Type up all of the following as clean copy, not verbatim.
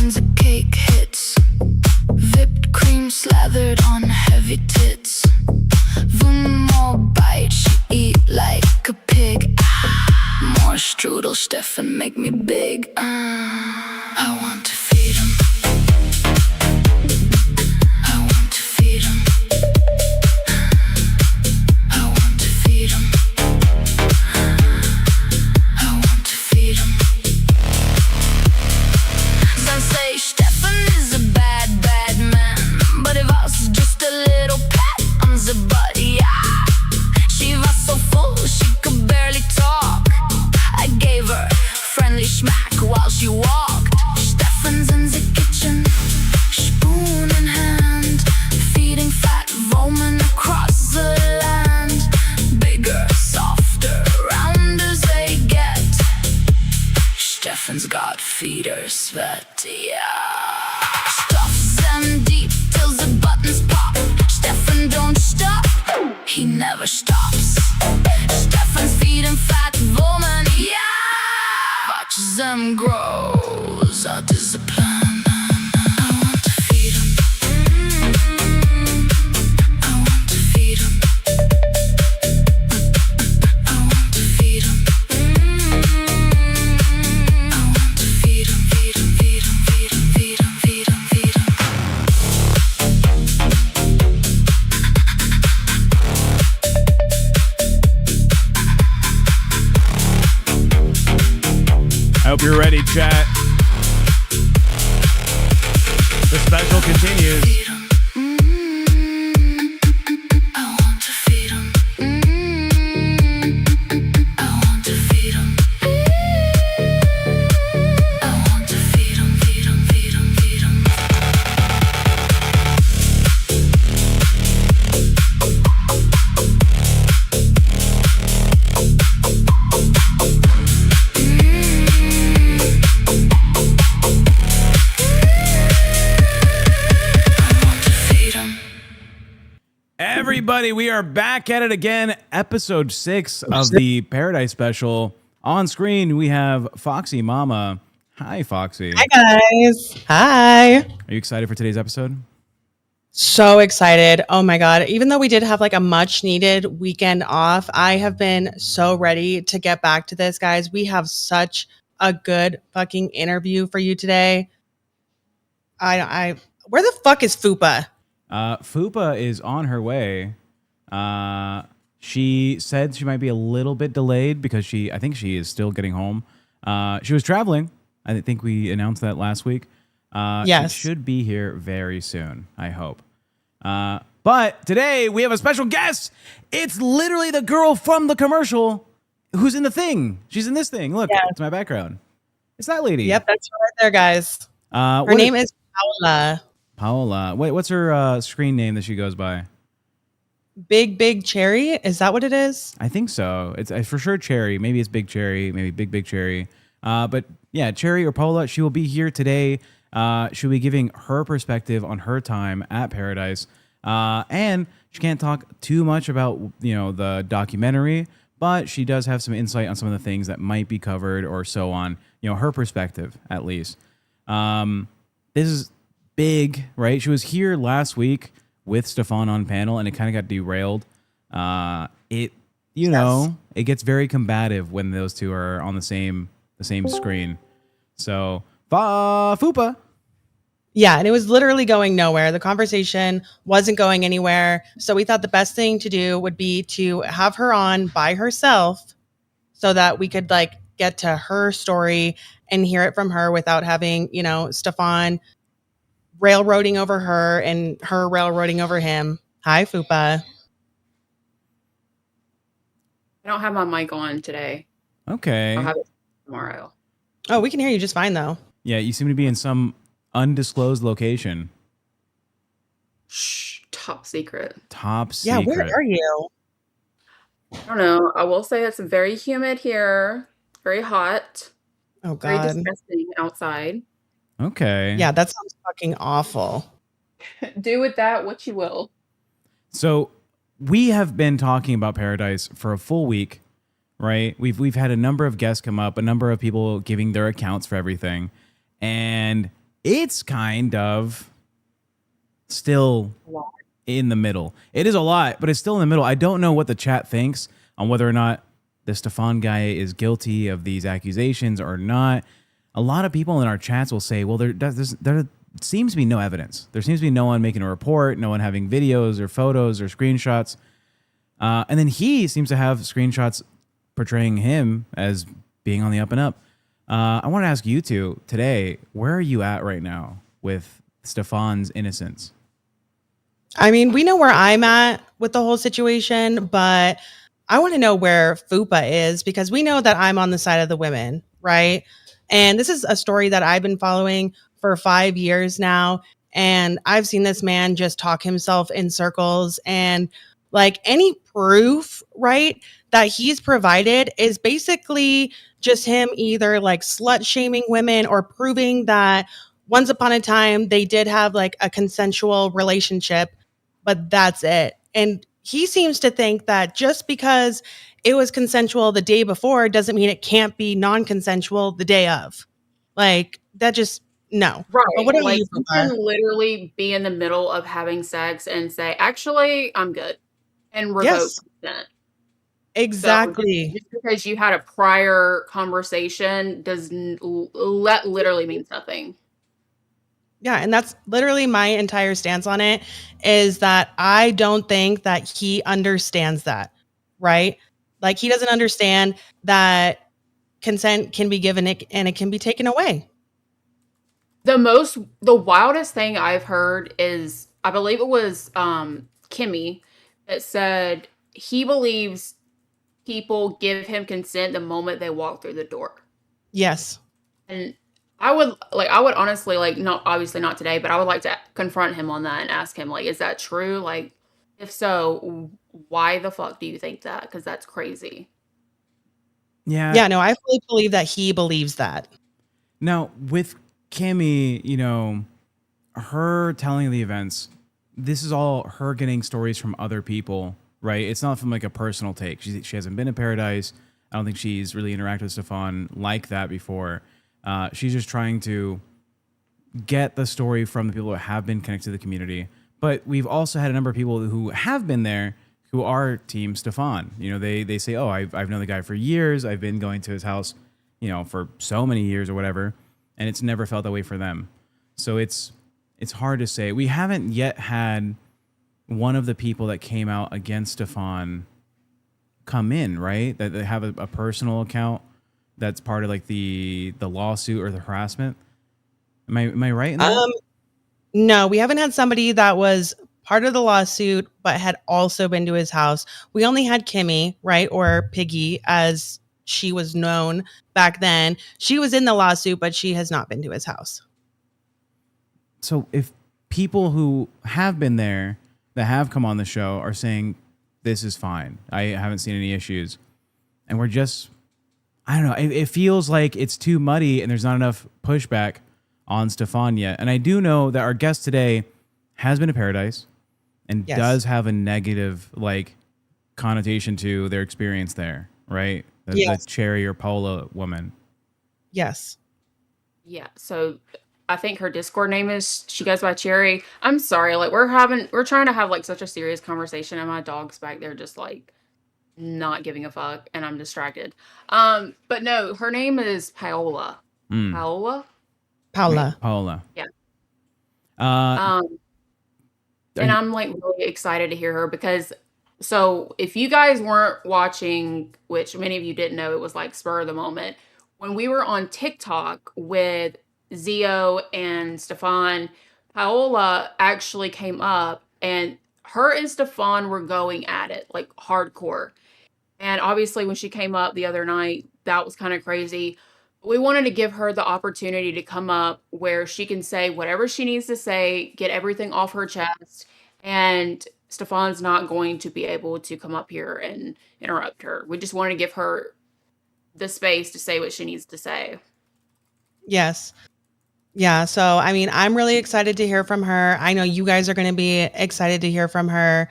kinds of cake hits. Whipped cream slathered on heavy tits. One more bite, she eat like a pig. More strudel, Stefan, make me big. I want to feed him. I want to feed him. I want to feed him. I want to feed him. Some say Stefan is a bad, bad man, but if I was just a little pet on the butt, yeah. She was so full she could barely talk. I gave her friendly smack while she walked. Stefan's in the kitchen, spoon in hand, feeding fat vermin across the land. Bigger, softer, round as they get. Stefan's got feeders sweat, yeah. Stuffs them deep till the buttons pop. Stefan don't stop, he never stops. Stefan's feeding fat woman, yeah. Watch them grow, that is the plan. I want to feed him. I want to feed him. I want to feed him. I want to feed him, feed him, feed him, feed him, feed him, feed him, feed him. I hope you're ready, chat. The special continues. Feed 'em. I want to feed 'em. I want to feed 'em. I want to feed 'em, feed 'em, feed 'em, feed 'em. I want to feed 'em. Everybody, we are back at it again. Episode 6 of the Paradise special. On screen, we have Foxy Mama. Hi, Foxy. Hi guys. Hi. Are you excited for today's episode? So excited. Oh my God. Even though we did have like a much needed weekend off, I have been so ready to get back to this, guys. We have such a good fucking interview for you today. I where the fuck is Fupa? Fupa is on her way. She said she might be a little bit delayed because I think she is still getting home. She was traveling. I think we announced that last week. Yes. She should be here very soon, I hope. But today we have a special guest. It's literally the girl from the commercial who's in the thing. She's in this thing. Look, Yeah. it's my background. It's that lady. Yep, that's her right there, guys. Her What- name is Paola. Paola. Wait, what's her screen name that she goes by? Big Cherry. Is that what it is? I think so. It's for sure Cherry. Maybe it's Big Cherry. Maybe Big Cherry. But yeah, Cherry or Paola. She will be here today. She'll be giving her perspective on her time at Paradise. And she can't talk too much about the documentary, but she does have some insight on some of the things that might be covered or so on. Her perspective at least. This is big, right? She was here last week with Stefan on panel, and it kind of got derailed. It gets very combative when those two are on the same screen. So, Fupa. Yeah, and it was literally going nowhere. The conversation wasn't going anywhere. So we thought the best thing to do would be to have her on by herself so that we could get to her story and hear it from her without having, Stefan railroading over her and her railroading over him. Hi, Fupa. I don't have my mic on today. Okay. I'll have it tomorrow. Oh, we can hear you just fine, though. Yeah, you seem to be in some undisclosed location. Shh, top secret. Top Yeah, secret. where are you? I don't know. I will say it's very humid here, very hot, Oh, very God. disgusting outside. Okay. Yeah, that sounds fucking awful. Do with that what you will. So we have been talking about Paradise for a full week, right? We've had a number of guests come up, a number of people giving their accounts for everything. And it's kind of still in the middle. It is a lot, but it's still in the middle. I don't know what the chat thinks on whether or not the Stefan guy is guilty of these accusations or not. A lot of people in our chats will say, well, there seems to be no evidence. There seems to be no one making a report, no one having videos or photos or screenshots. And then he seems to have screenshots portraying him as being on the up and up. I want to ask you two today, where are you at right now with Stefan's innocence? I mean, we know where I'm at with the whole situation, but I want to know where Fupa is, because we know that I'm on the side of the women, right? And this is a story that I've been following for 5 years now. And I've seen this man just talk himself in circles, and like any proof, right, that he's provided is basically just him either like slut shaming women or proving that once upon a time they did have like a consensual relationship, but that's it. And he seems to think that just because it was consensual the day before doesn't mean it can't be non-consensual the day of. Like, that just, no. But Right. what are Like, you, you Fupa? can literally be in the middle of having sex and say, actually, I'm good, and revoke Yes, consent. So exactly. just because you had a prior conversation literally means nothing. Yeah, and that's literally my entire stance on it, is that I don't think that he understands that, right? Like, he doesn't understand that consent can be given and it can be taken away. The wildest thing I've heard is, I believe it was Kimmy that said he believes people give him consent the moment they walk through the door. Yes. And I would honestly, like, not obviously not today, but I would like to confront him on that and ask him, like, is that true? Like, if so, why the fuck do you think that? Because that's crazy. Yeah. Yeah, no, I fully believe that he believes that. Now, with Kimmy, you know, her telling the events, this is all her getting stories from other people, right? It's not from like a personal take. She hasn't been in Paradise. I don't think she's really interacted with Stefan like that before. She's just trying to get the story from the people who have been connected to the community. But we've also had a number of people who have been there who are Team Stefan. You know, they say, oh, I've known the guy for years. I've been going to his house, you know, for so many years or whatever. And it's never felt that way for them. So it's hard to say. We haven't yet had one of the people that came out against Stefan come in, right? That they have a personal account that's part of like the lawsuit or the harassment. Am I right in that? No, we haven't had somebody that was part of the lawsuit but had also been to his house. We only had Kimmy, right? Or Piggy, as she was known back then. She was in the lawsuit, but she has not been to his house. So if people who have been there that have come on the show are saying this is fine, I haven't seen any issues, and we're just, I don't know, it feels like it's too muddy and there's not enough pushback on Stefan yet. And I do know that our guest today has been to Paradise and Yes. does have a negative like connotation to their experience there, right? Yes. The Cherry or Paola woman. Yes. Yeah. So I think her Discord name is, she goes by Cherry. I'm sorry, like, we're trying to have like such a serious conversation, and my dog's back there just like not giving a fuck, and I'm distracted. But no, her name is Paola. Mm. Paola? Paola. Paola. Yeah. Uh, And I'm like really excited to hear her, because so if you guys weren't watching, which many of you didn't know, it was like spur of the moment. When we were on TikTok with Zio and Stefan, Paola actually came up, and her and Stefan were going at it like hardcore. And obviously, when she came up the other night, that was kind of crazy. We wanted to give her the opportunity to come up where she can say whatever she needs to say, get everything off her chest, and Stefan's not going to be able to come up here and interrupt her. We just wanted to give her the space to say what she needs to say. Yes. Yeah. So, I mean, I'm really excited to hear from her. I know you guys are going to be excited to hear from her.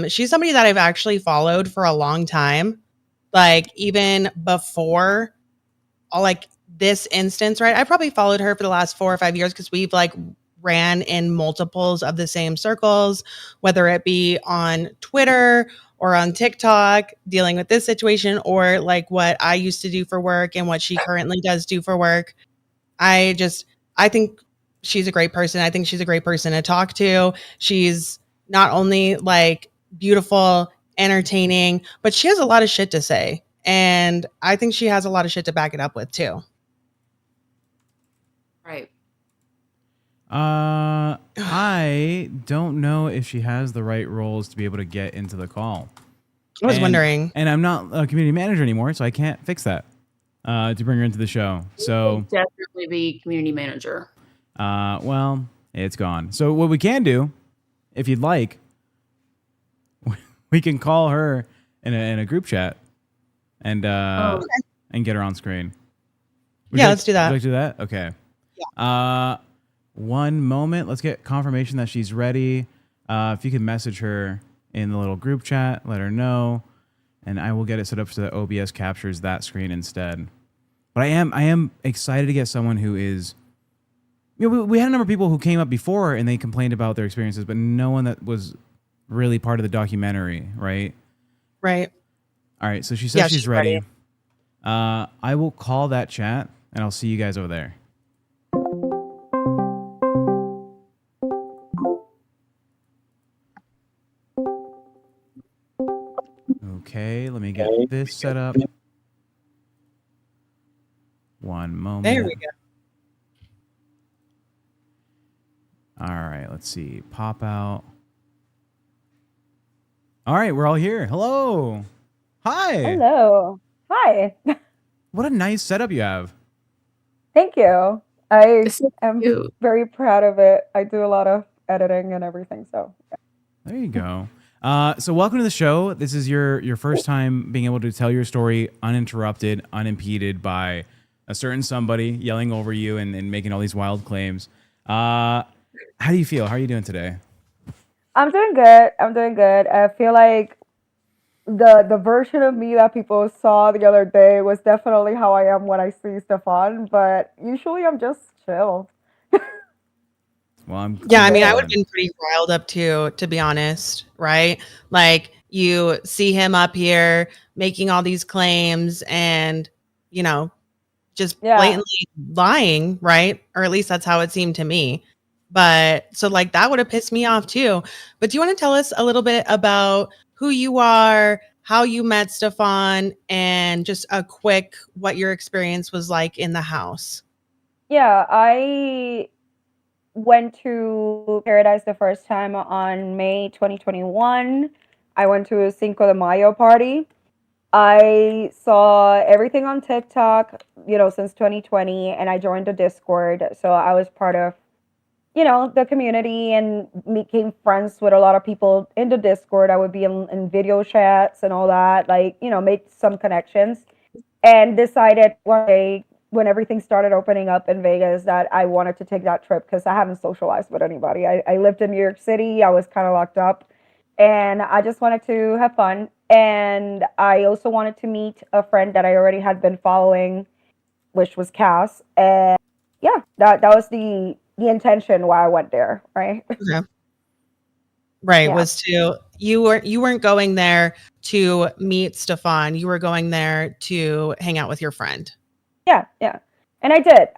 She's somebody that I've actually followed for a long time. Like, even before, like this instance, right? I probably followed her for the last 4 or 5 years because we've like ran in multiples of the same circles, whether it be on Twitter or on TikTok, dealing with this situation, or like what I used to do for work and what she currently does do for work. I think she's a great person. I think she's a great person to talk to. She's not only like beautiful, entertaining, but she has a lot of shit to say. And I think she has a lot of shit to back it up with too. Right. I don't know if she has the right roles to be able to get into the call. I was wondering. And I'm not a community manager anymore, so I can't fix that to bring her into the show. So definitely be community manager. Well, it's gone. So what we can do, if you'd like, we can call her in a group chat and get her on screen. Let's do that. Would you like to do that? Okay. Yeah. One moment. Let's get confirmation that she's ready. If you could message her in the little group chat, let her know, and I will get it set up so that OBS captures that screen instead. But I am excited to get someone who is. You know, we had a number of people who came up before and they complained about their experiences, but no one that was really part of the documentary, right? Right. All right. So she says she's ready. I will call that chat and I'll see you guys over there. Okay, let me get this set up. One moment. There we go. All right, let's see. Pop out. All right, we're all here. Hello. Hi. Hello. Hi. What a nice setup you have. Thank you. I So am cute. very proud of it. I do a lot of editing and everything, so. There you go. So welcome to the show. This is your first time being able to tell your story uninterrupted, unimpeded by a certain somebody yelling over you and making all these wild claims. How do you feel? How are you doing today? I'm doing good. I'm doing good. I feel like the version of me that people saw the other day was definitely how I am when I see Stefan, but usually I'm just chill. Well, I'm I mean, I glad. would have been pretty riled up too, to be honest, right? Like you see him up here making all these claims and, you know, just Yeah. blatantly lying, right? Or at least that's how it seemed to me. But so like that would have pissed me off too. But do you want to tell us a little bit about who you are, how you met Stefan, and just a quick what your experience was like in the house? Yeah, I went to Paradise the first time on May 2021. I went to a Cinco de Mayo party. I saw everything on TikTok, since 2020, and I joined the Discord. So I was part of, the community and became friends with a lot of people in the Discord. I would be in video chats and all that, made some connections and decided one day when everything started opening up in Vegas that I wanted to take that trip because I haven't socialized with anybody. I lived in New York City. I was kind of locked up and I just wanted to have fun. And I also wanted to meet a friend that I already had been following, which was Cass. And yeah, that was the intention why I went there, right? Okay. Right. Yeah. Was to you weren't going there to meet Stefan. You were going there to hang out with your friend. Yeah. And I did.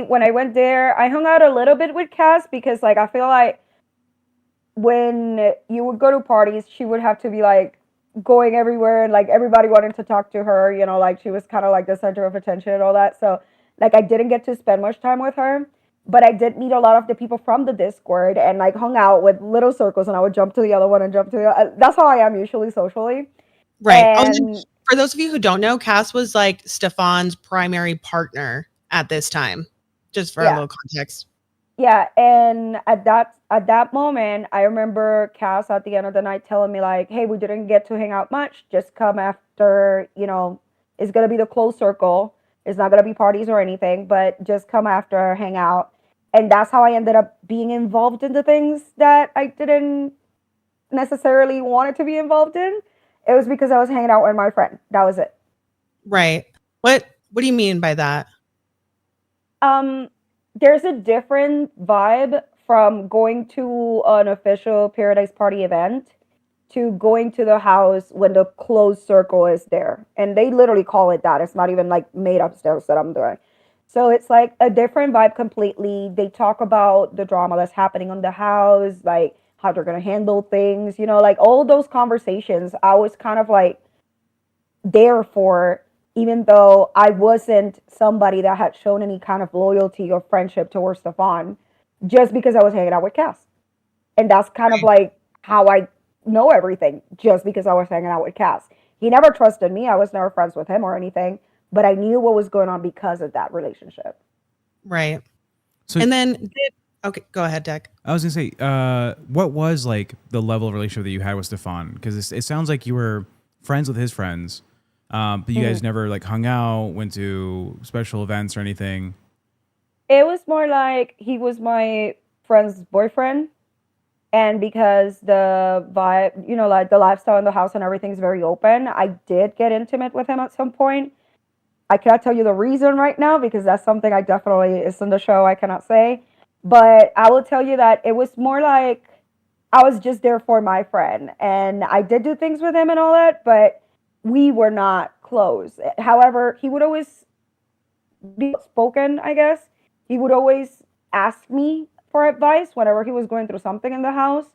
When I went there, I hung out a little bit with Cass because I feel like when you would go to parties, she would have to be going everywhere and everybody wanted to talk to her, she was kind of the center of attention and all that. So I didn't get to spend much time with her, but I did meet a lot of the people from the Discord and hung out with little circles and I would jump to the other one and jump to the that's how I am usually socially. Right. And for those of you who don't know, Cass was Stefan's primary partner at this time, just for a little context. Yeah, and at that moment, I remember Cass at the end of the night telling me "Hey, we didn't get to hang out much. Just come after. It's gonna be the closed circle. It's not gonna be parties or anything, but just come after, hang out." And that's how I ended up being involved in the things that I didn't necessarily want to be involved in. It was because I was hanging out with my friend. That was it. Right. What do you mean by that? Um, there's a different vibe from going to an official Paradise Party event to going to the house when the closed circle is there. And they literally call it that. It's not even like made up stuff that I'm doing. So it's like a different vibe completely. They talk about the drama that's happening on the house, like how they're gonna handle things, like all those conversations. I was kind of like there for, even though I wasn't somebody that had shown any kind of loyalty or friendship towards Stefan, just because I was hanging out with Cass. And that's kind of like how I know everything, just because I was hanging out with Cass. He never trusted me. I was never friends with him or anything, but I knew what was going on because of that relationship. Right. So And then, okay, go ahead, Deck. I was gonna say, what was like the level of relationship that you had with Stefan? Because it sounds like you were friends with his friends, but you guys never like hung out, went to special events or anything. It was more like he was my friend's boyfriend. And because the vibe, like the lifestyle in the house and everything's very open, I did get intimate with him at some point. I cannot tell you the reason right now because that's something I definitely is in the show. I cannot say. But I will tell you that it was more like I was just there for my friend. And I did do things with him and all that, but we were not close. However, he would always be outspoken, I guess. He would always ask me for advice whenever he was going through something in the house.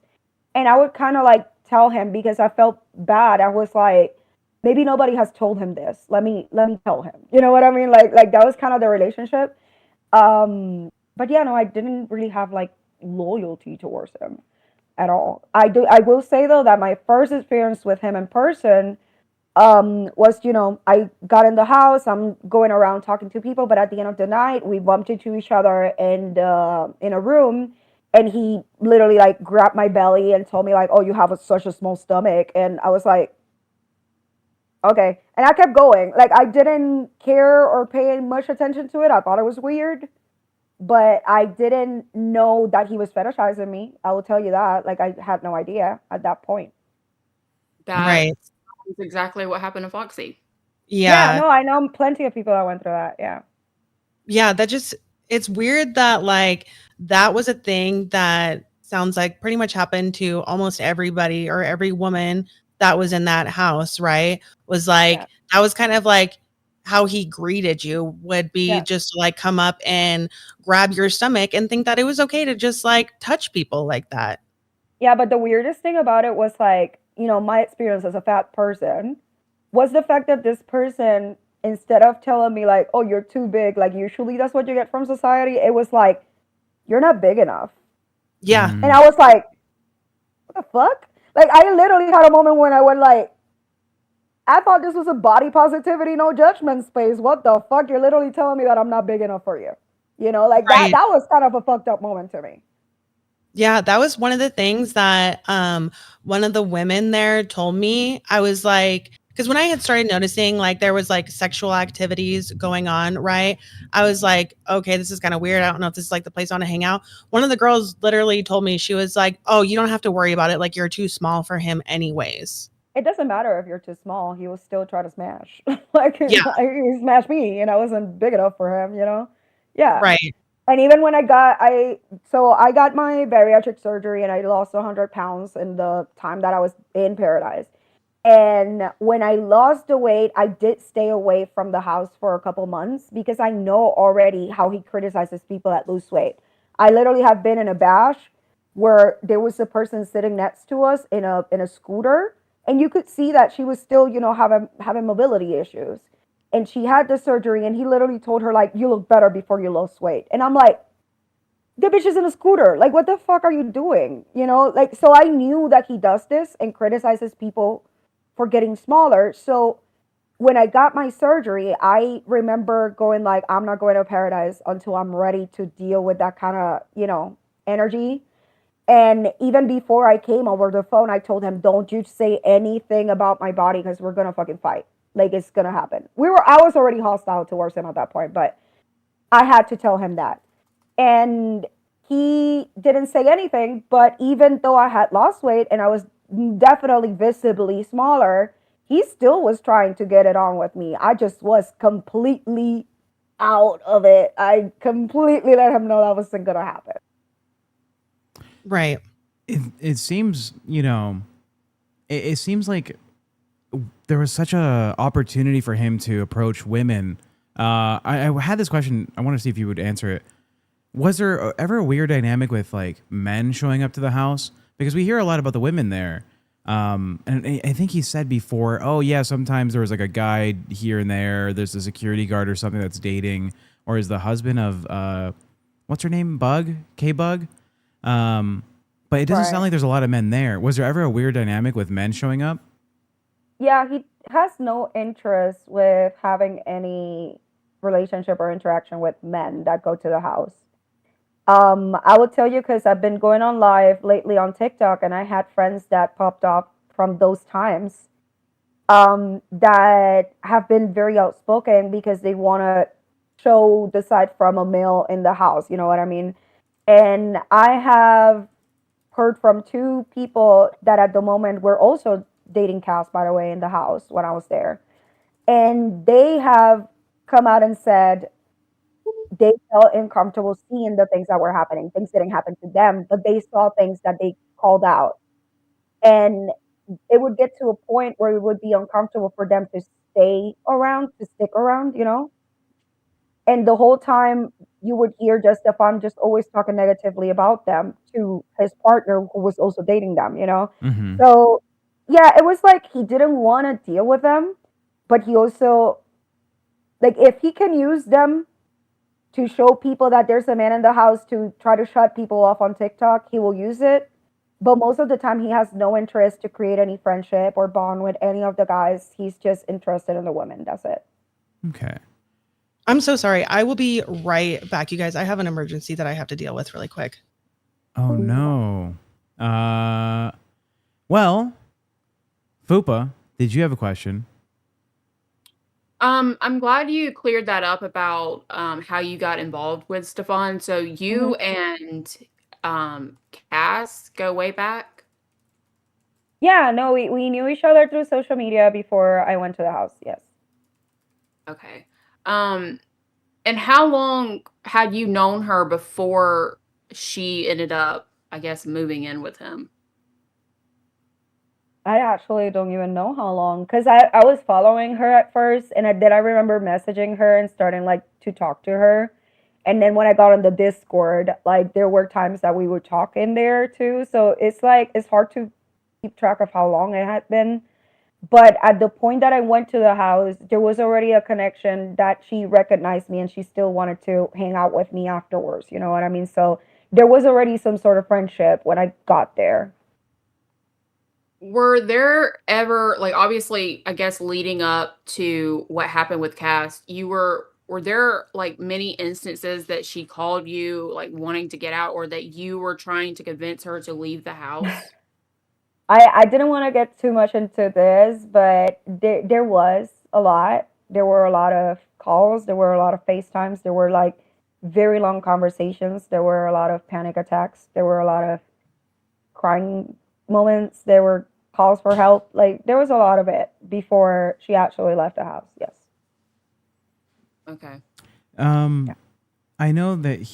And I would kind of like tell him because I felt bad. I was like, maybe nobody has told him this. Let me tell him. You know what I mean? Like that was kind of the relationship. But yeah, no, I didn't really have like loyalty towards him at all. I will say though that my first experience with him in person was, I got in the house, I'm going around talking to people, but at the end of the night, we bumped into each other in a room, and he literally like grabbed my belly and told me like, "Oh, you have such a small stomach," and I was like, "Okay," and I kept going. Like I didn't care or pay much attention to it. I thought it was weird, but I didn't know that he was fetishizing me. I will tell you that. Like I had no idea at that point. That is exactly what happened to Foxy. Yeah, Yeah. no, I know plenty of people that went through that. Yeah. Yeah, it's weird that like that was a thing that sounds like pretty much happened to almost everybody or every woman that was in that house, right? Was like Yeah. that was kind of like how he greeted you would be Yeah. just to, like come up and grab your stomach and think that it was okay to just like touch people like that. Yeah, but the weirdest thing about it was like, my experience as a fat person was the fact that this person, instead of telling me like, "Oh, you're too big," like usually that's what you get from society, it was like, "You're not big enough." Yeah. And I was like, "What the fuck?" Like I literally had a moment when I went like, I thought this was a body positivity, no judgment space. What the fuck? You're literally telling me that I'm not big enough for you. Like that Right. that was kind of a fucked up moment to me. Yeah, that was one of the things that one of the women there told me. I was like, because when I had started noticing like there was like sexual activities going on, right? I was like, okay, this is kind of weird. I don't know if this is like the place I want to hang out. One of the girls literally told me, she was like, "Oh, you don't have to worry about it. Like you're too small for him anyways." It doesn't matter if you're too small. He will still try to smash. Like Yeah, he smashed me, and I wasn't big enough for him. Yeah. right. And even when I got my bariatric surgery, and I lost 100 pounds in the time that I was in Paradise. And when I lost the weight, I did stay away from the house for a couple months because I know already how he criticizes people that lose weight. I literally have been in a bash where there was a person sitting next to us in a scooter, and you could see that she was still, having mobility issues. And she had the surgery, and he literally told her like, "You look better before you lost weight." And I'm like, the bitch is in a scooter. Like, what the fuck are you doing? Like, so I knew that he does this and criticizes people for getting smaller. So when I got my surgery, I remember going like, I'm not going to Paradise until I'm ready to deal with that kind of, energy. And even before I came over the phone, I told him, "Don't you say anything about my body because we're gonna fucking fight. Like it's gonna happen." I was already hostile towards him at that point, but I had to tell him that. And he didn't say anything, but even though I had lost weight and I was definitely visibly smaller, he still was trying to get it on with me. I just was completely out of it. I completely let him know that wasn't gonna happen. Right. It seems, it seems like there was such a opportunity for him to approach women. I had this question. I want to see if you would answer it. Was there ever a weird dynamic with like men showing up to the house? Because we hear a lot about the women there. And I think he said before, oh yeah, sometimes there was like a guy here and there. There's a security guard or something that's dating, or is the husband of what's her name, Bug, K Bug. But it doesn't sound Right. like there's a lot of men there. Was there ever a weird dynamic with men showing up? Yeah, he has no interest with having any relationship or interaction with men that go to the house. I will tell you because I've been going on live lately on TikTok, and I had friends that popped up from those times that have been very outspoken because they want to show the side from a male in the house. You know what I mean? And I have heard from two people that at the moment were also dating Cass, by the way, in the house when I was there. And they have come out and said they felt uncomfortable seeing the things that were happening. Things didn't happen to them, but they saw things that they called out. And it would get to a point where it would be uncomfortable for them to stay around, to stick around, you know? And the whole time you would hear just Stefan just always talking negatively about them to his partner who was also dating them, you know? Mm-hmm. So yeah, it was like he didn't want to deal with them, but he also like if he can use them to show people that there's a man in the house to try to shut people off on TikTok, he will use it. But most of the time, he has no interest to create any friendship or bond with any of the guys. He's just interested in the women. That's it. Okay. I'm so sorry. I will be right back, you guys. I have an emergency that I have to deal with really quick. Oh no. Well, Fupa, did you have a question? I'm glad you cleared that up about how you got involved with Stefan. So you and Cass go way back. Yeah, no, we knew each other through social media before I went to the house. Yes. Okay. And how long had you known her before she ended up, I guess, moving in with him? I actually don't even know how long because I was following her at first and I remember messaging her and starting like to talk to her. And then when I got on the Discord, like there were times that we would talk in there too. So it's like it's hard to keep track of how long it had been. But at the point that I went to the house, there was already a connection that she recognized me and she still wanted to hang out with me afterwards. You know what I mean? So there was already some sort of friendship when I got there. Were there ever, like, obviously, I guess leading up to what happened with Cass, were there like many instances that she called you like wanting to get out or that you were trying to convince her to leave the house? I didn't want to get too much into this, but there was a lot. There were a lot of calls. There were a lot of FaceTimes. There were like very long conversations. There were a lot of panic attacks. There were a lot of crying moments. There were calls for help. Like there was a lot of it before she actually left the house. Yes. Okay. Um, Yeah. I know that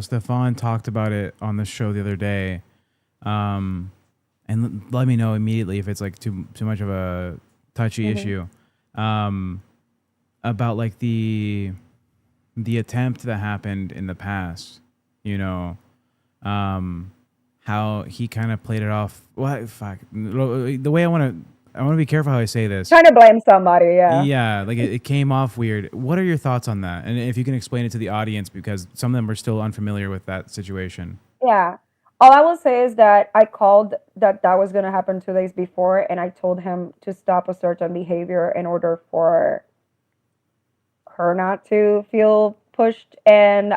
Stefan talked about it on the show the other day. And let me know immediately if it's like too much of a touchy issue. Um, about like the attempt that happened in the past. You know, how he kind of played it off. What fuck? The way I want to be careful how I say this. Trying to blame somebody. Yeah. Yeah, like it came off weird. What are your thoughts on that? And if you can explain it to the audience, because some of them are still unfamiliar with that situation. Yeah. All I will say is that I called that was going to happen 2 days before, and I told him to stop a certain behavior in order for her not to feel pushed. And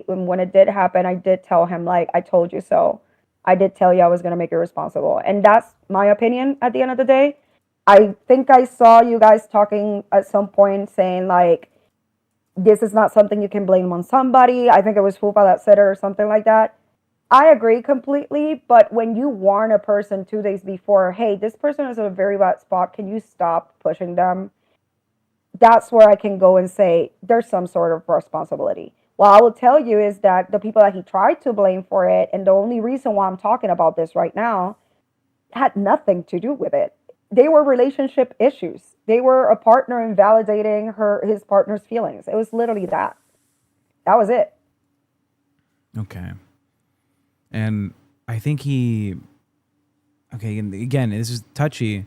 when it did happen, I did tell him, like, I told you so. I did tell you I was going to make you responsible. And that's my opinion at the end of the day. I think I saw you guys talking at some point saying, like, this is not something you can blame on somebody. I think it was Fupa that said it or something like that. I agree completely, but when you warn a person 2 days before, hey, this person is in a very bad spot, can you stop pushing them? that's where I can go and say there's some sort of responsibility. What I will tell you is that the people that he tried to blame for it, and the only reason why I'm talking about this right now, had nothing to do with it. They were relationship issues. They were a partner invalidating his partner's feelings. It was literally that. That was it. Okay. And I think okay, and again, this is touchy.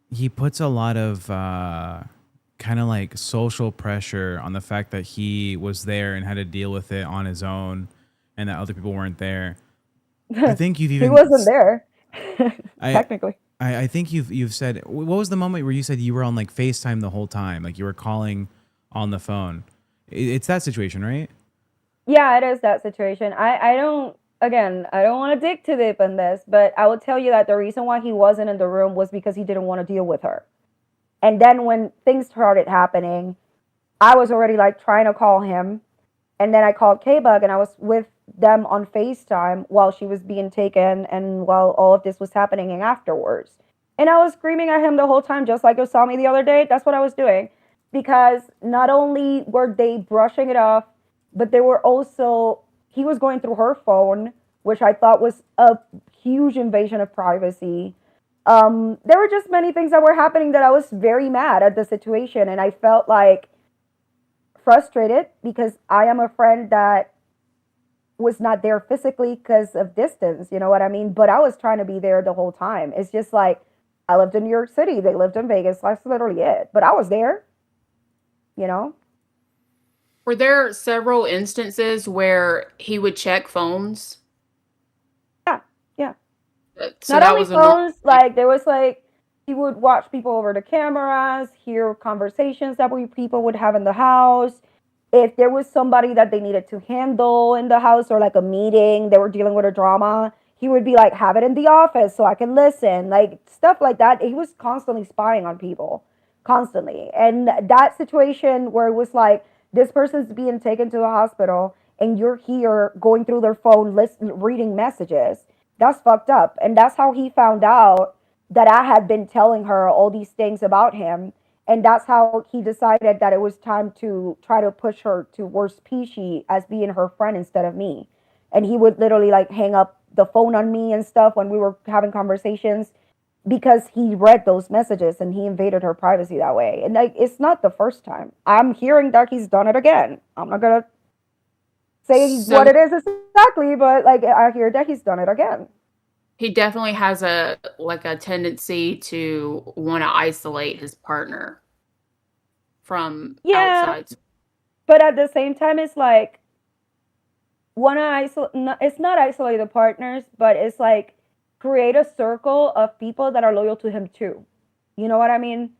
He puts a lot of kind of like social pressure on the fact that he was there and had to deal with it on his own, and that other people weren't there. I think you've even He wasn't there, I technically. I think you've said, what was the moment where you said you were on like FaceTime the whole time, like you were calling on the phone? It's that situation, right? Yeah, it is that situation. I don't, again, I don't want to dig too deep in this, but I will tell you that the reason why he wasn't in the room was because he didn't want to deal with her. And then when things started happening, I was already like trying to call him. And then I called K-Bug and I was with them on FaceTime while she was being taken and while all of this was happening and afterwards. And I was screaming at him the whole time, just like you saw me the other day. That's what I was doing. Because not only were they brushing it off, but they were also, he was going through her phone, which I thought was a huge invasion of privacy. There were just many things that were happening that I was very mad at the situation. And I felt like frustrated because I am a friend that was not there physically because of distance, you know what I mean? But I was trying to be there the whole time. It's just like I lived in New York City, they lived in Vegas. That's literally it. But I was there, you know? Were there several instances where he would check phones? Yeah, yeah. So Not that only was a normal phones, thing. like there was like he would watch people over the cameras, hear conversations that people would have in the house. If there was somebody that they needed to handle in the house or like a meeting, they were dealing with a drama, he would be like, have it in the office so I can listen, like stuff like that. He was constantly spying on people, constantly. And that situation where it was like, this person's being taken to the hospital and you're here going through their phone, reading messages, that's fucked up. And that's how he found out that I had been telling her all these things about him, and that's how he decided that it was time to try to push her towards Peachy as being her friend instead of me. And he would literally like hang up the phone on me and stuff when we were having conversations because he read those messages and he invaded her privacy that way. And like it's not the first time. I'm hearing that he's done it again. I'm not gonna say what So it is exactly, but like I hear that he's done it again. he definitely has a tendency to want to isolate his partner from Yeah, outside. but at the same time, it's like want to isolate. It's not isolate the partners, but it's like create a circle of people that are loyal to him too. You know what I mean?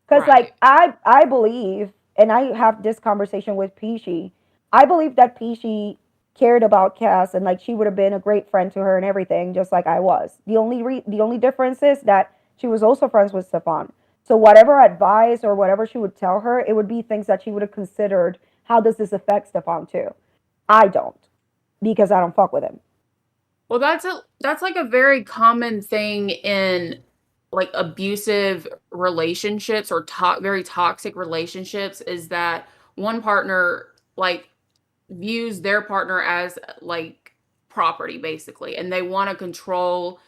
Because Right. like I believe, and I have this conversation with Peachy. I believe that Peachy cared about Cass and like she would have been a great friend to her and everything, just like I was. The only difference is that she was also friends with Stefan. So whatever advice or whatever she would tell her, it would be things that she would have considered. How does this affect Stefan too? I don't, because I don't fuck with him. Well, that's like a very common thing in like abusive relationships or very toxic relationships is that one partner like views their partner as like property basically, and they want to control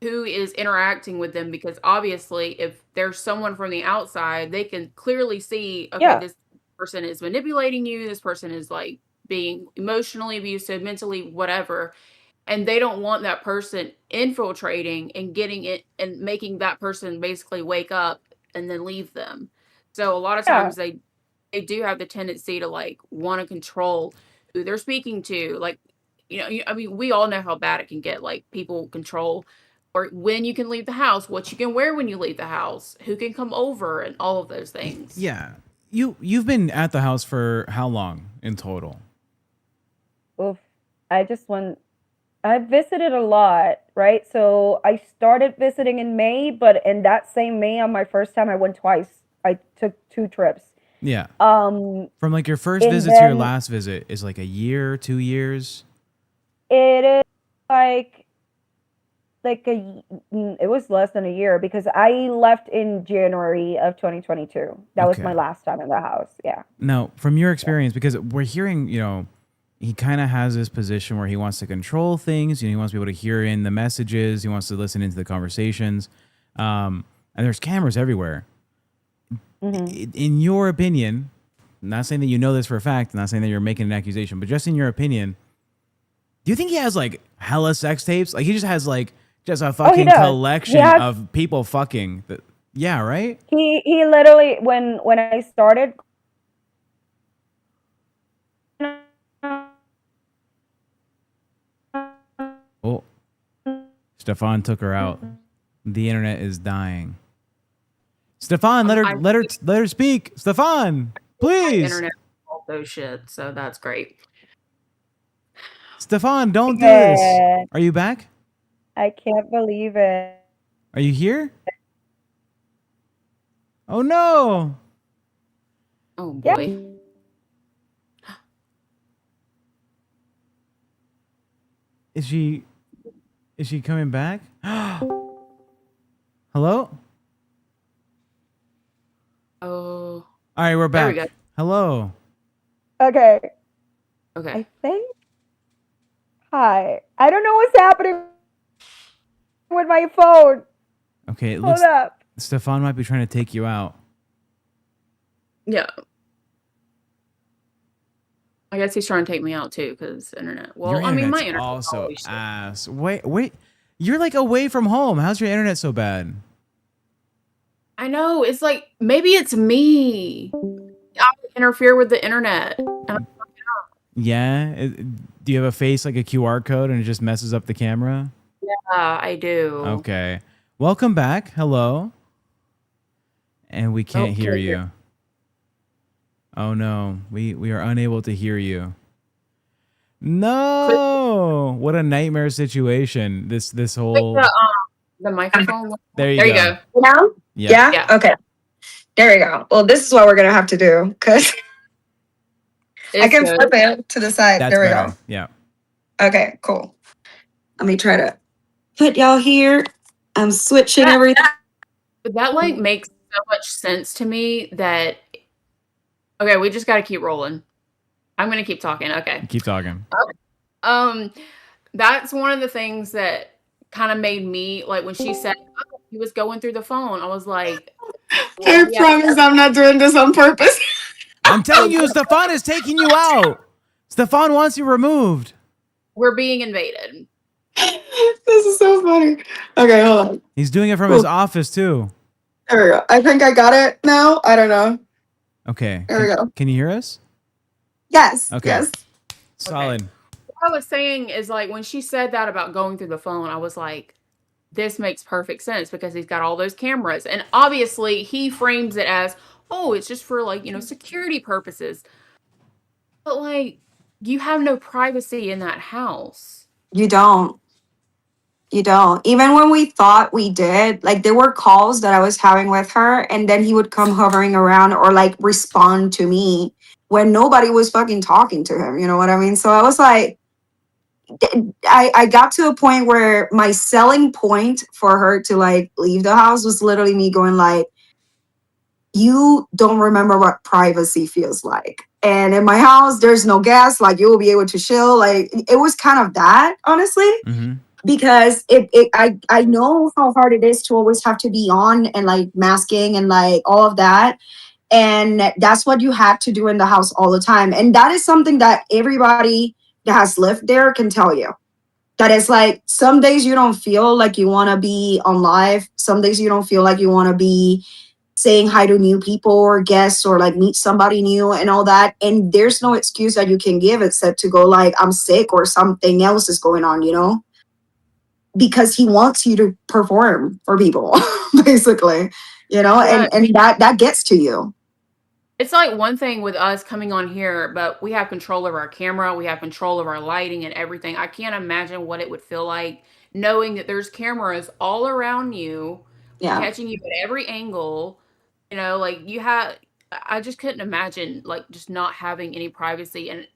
who is interacting with them because obviously if there's someone from the outside, they can clearly see, okay, Yeah, this person is manipulating you, this person is like being emotionally abusive, mentally whatever, and they don't want that person infiltrating and getting it and making that person basically wake up and then leave them. So a lot of yeah. times they do have the tendency to like want to control who they're speaking to. Like, I mean, we all know how bad it can get. Like people control or when you can leave the house, what you can wear when you leave the house, who can come over, and all of those things. Yeah. You've been at the house for how long in total? Oof. I just went. I visited a lot, right? So I started visiting in May, but in that same May, on my first time, I went twice. I took 2 trips. Yeah. Um, From like your first and visit to your then last visit is like a year, 2 years. it is like like it was less than a year because I left in January of 2022. That was my Okay. last time in the house. Yeah. Now, from your experience, because we're hearing, he kind of has this position where he wants to control things. He wants people to hear in the messages. He wants to listen into the conversations. And there's cameras everywhere. In your opinion, not saying that you know this for a fact, not saying that you're making an accusation, but just in your opinion, do you think he has like hella sex tapes? Like he just has like just a fucking does. He collection has. of people fucking. Yeah, right? He literally when I started. Oh, Stefan took her out. The internet is dying. Stefan, let her speak. Stefan, please. Internet, all those shit. So that's great. Stefan, don't do this. Are you back? I can't believe it. Are you here? Oh no. Oh boy. Is she coming back? Hello? Oh. All right, we're There back. we go. Hello. Okay. Okay. I think. Hi. I don't know what's happening with my phone. Okay, it Hold looks up. Stefan might be trying to take you out. Yeah. I guess he's trying to take me out too, because internet. Well, Your I mean, my internet's internet also ass. Wait. You're like away from home. How's your internet so bad? I know. It's like maybe it's me. I interfere with the internet. Yeah. Do you have a face like a QR code and it just messes up the camera? Yeah, I do. Okay. Welcome back. Hello. And we can't hear Okay. you. Oh no, we are unable to hear you. No, what a nightmare situation. This whole. The microphone. There you go. Now? Yeah. Yeah? Okay. There we go. Well, this is what we're gonna have to do because I can flip it to the side. That's there we better. go. Yeah. Okay, cool. Let me try to put y'all here. I'm switching everything. That like makes so much sense to me that okay, we just got to keep rolling. I'm going to keep talking. Okay. Keep talking. That's one of the things that kind of made me like when she said oh, he was going through the phone. I was like, I promise I'm not doing this on purpose. I'm telling you, Stefan is taking you out. Stefan wants you removed. We're being invaded. This is so funny. Okay, hold on. He's doing it from his office too. There we go. I think I got it now. I don't know. Okay. There we go. Can you hear us? Yes. Okay. Yes. Solid. Okay. What I was saying is like when she said that about going through the phone, I was like, this makes perfect sense because he's got all those cameras. And obviously he frames it as, oh, it's just for like, security purposes. But like, you have no privacy in that house. You don't. You don't. Even when we thought we did, like there were calls that I was having with her, and then he would come hovering around or like respond to me when nobody was fucking talking to him. You know what I mean? So I was like, I got to a point where my selling point for her to like leave the house was literally me going like, you don't remember what privacy feels like. And in my house, there's no gas. Like you will be able to chill. Like it was kind of that, honestly. Mm-hmm. Because I know how hard it is to always have to be on and like masking and like all of that. And that's what you have to do in the house all the time. And that is something that everybody that has lived there can tell you. That is like some days you don't feel like you want to be on live. Some days you don't feel like you want to be saying hi to new people or guests or like meet somebody new and all that. And there's no excuse that you can give except to go like, I'm sick or something else is going on, because he wants you to perform for people, basically, Yeah. and that gets to you. It's like one thing with us coming on here, but we have control of our camera, we have control of our lighting and everything. I can't imagine what it would feel like knowing that there's cameras all around you, Yeah. catching you at every angle. Like I just couldn't imagine like just not having any privacy and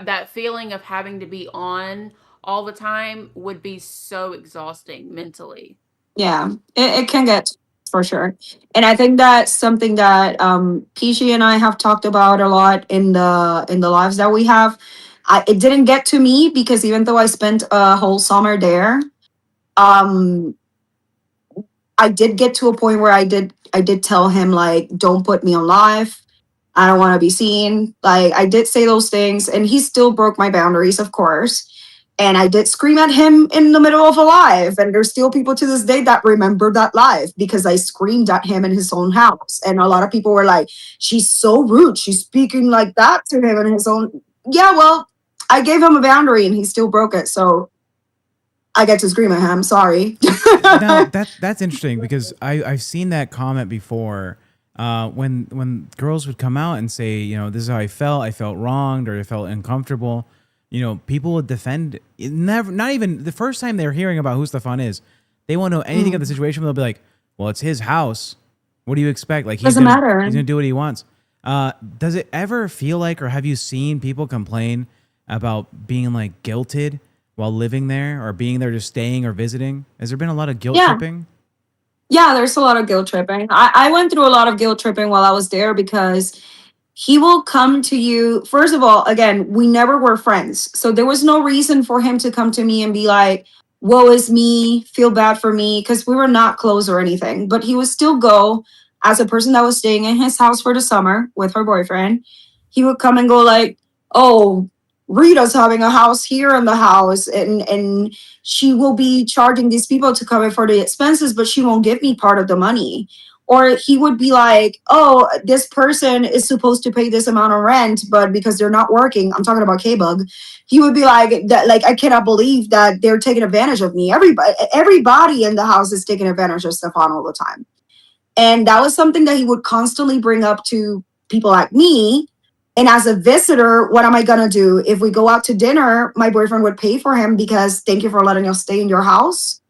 that feeling of having to be on all the time would be so exhausting mentally. Yeah, it can get for sure. And I think that's something that Peachy and I have talked about a lot in the lives that we have. It didn't get to me because even though I spent a whole summer there, um I did get to a point where I did tell him like, don't put me on live. I don't want to be seen. Like I did say those things, and he still broke my boundaries, of course. And I did scream at him in the middle of a live, and there's still people to this day that remember that live because I screamed at him in his own house, and a lot of people were like, "She's so rude. She's speaking like that to him in his own." Yeah, well, I gave him a boundary, and he still broke it. So I get to scream at him. Sorry. Now that's interesting because I've seen that comment before. When girls would come out and say, you know, this is how I felt wronged or I felt uncomfortable, you know, people would defend. Never, not even the first time they're hearing about who Stefan is, they won't know anything of the situation. They'll be like, well, it's his house. What do you expect? Like Doesn't matter. he's gonna do what he wants. Does it ever feel like, or have you seen people complain about being like guilted while living there or being there, just staying or visiting? Has there been a lot of guilt Yeah. tripping? Yeah, there's a lot of guilt tripping. I went through a lot of guilt tripping while I was there because he will come to you. First of all, again, we never were friends. So there was no reason for him to come to me and be like, woe is me, feel bad for me, because we were not close or anything. But he would still go as a person that was staying in his house for the summer with her boyfriend. He would come and go like, oh, Rita's having a house here in the house, and she will be charging these people to come in for the expenses, but she won't give me part of the money. Or he would be like, oh, this person is supposed to pay this amount of rent, but because they're not working, I'm talking about K-Bug, he would be like, that, like, I cannot believe that they're taking advantage of me. Everybody in the house is taking advantage of Stefan all the time. And that was something that he would constantly bring up to people like me. And as a visitor, what am I going to do? If we go out to dinner, my boyfriend would pay for him because thank you for letting us stay in your house.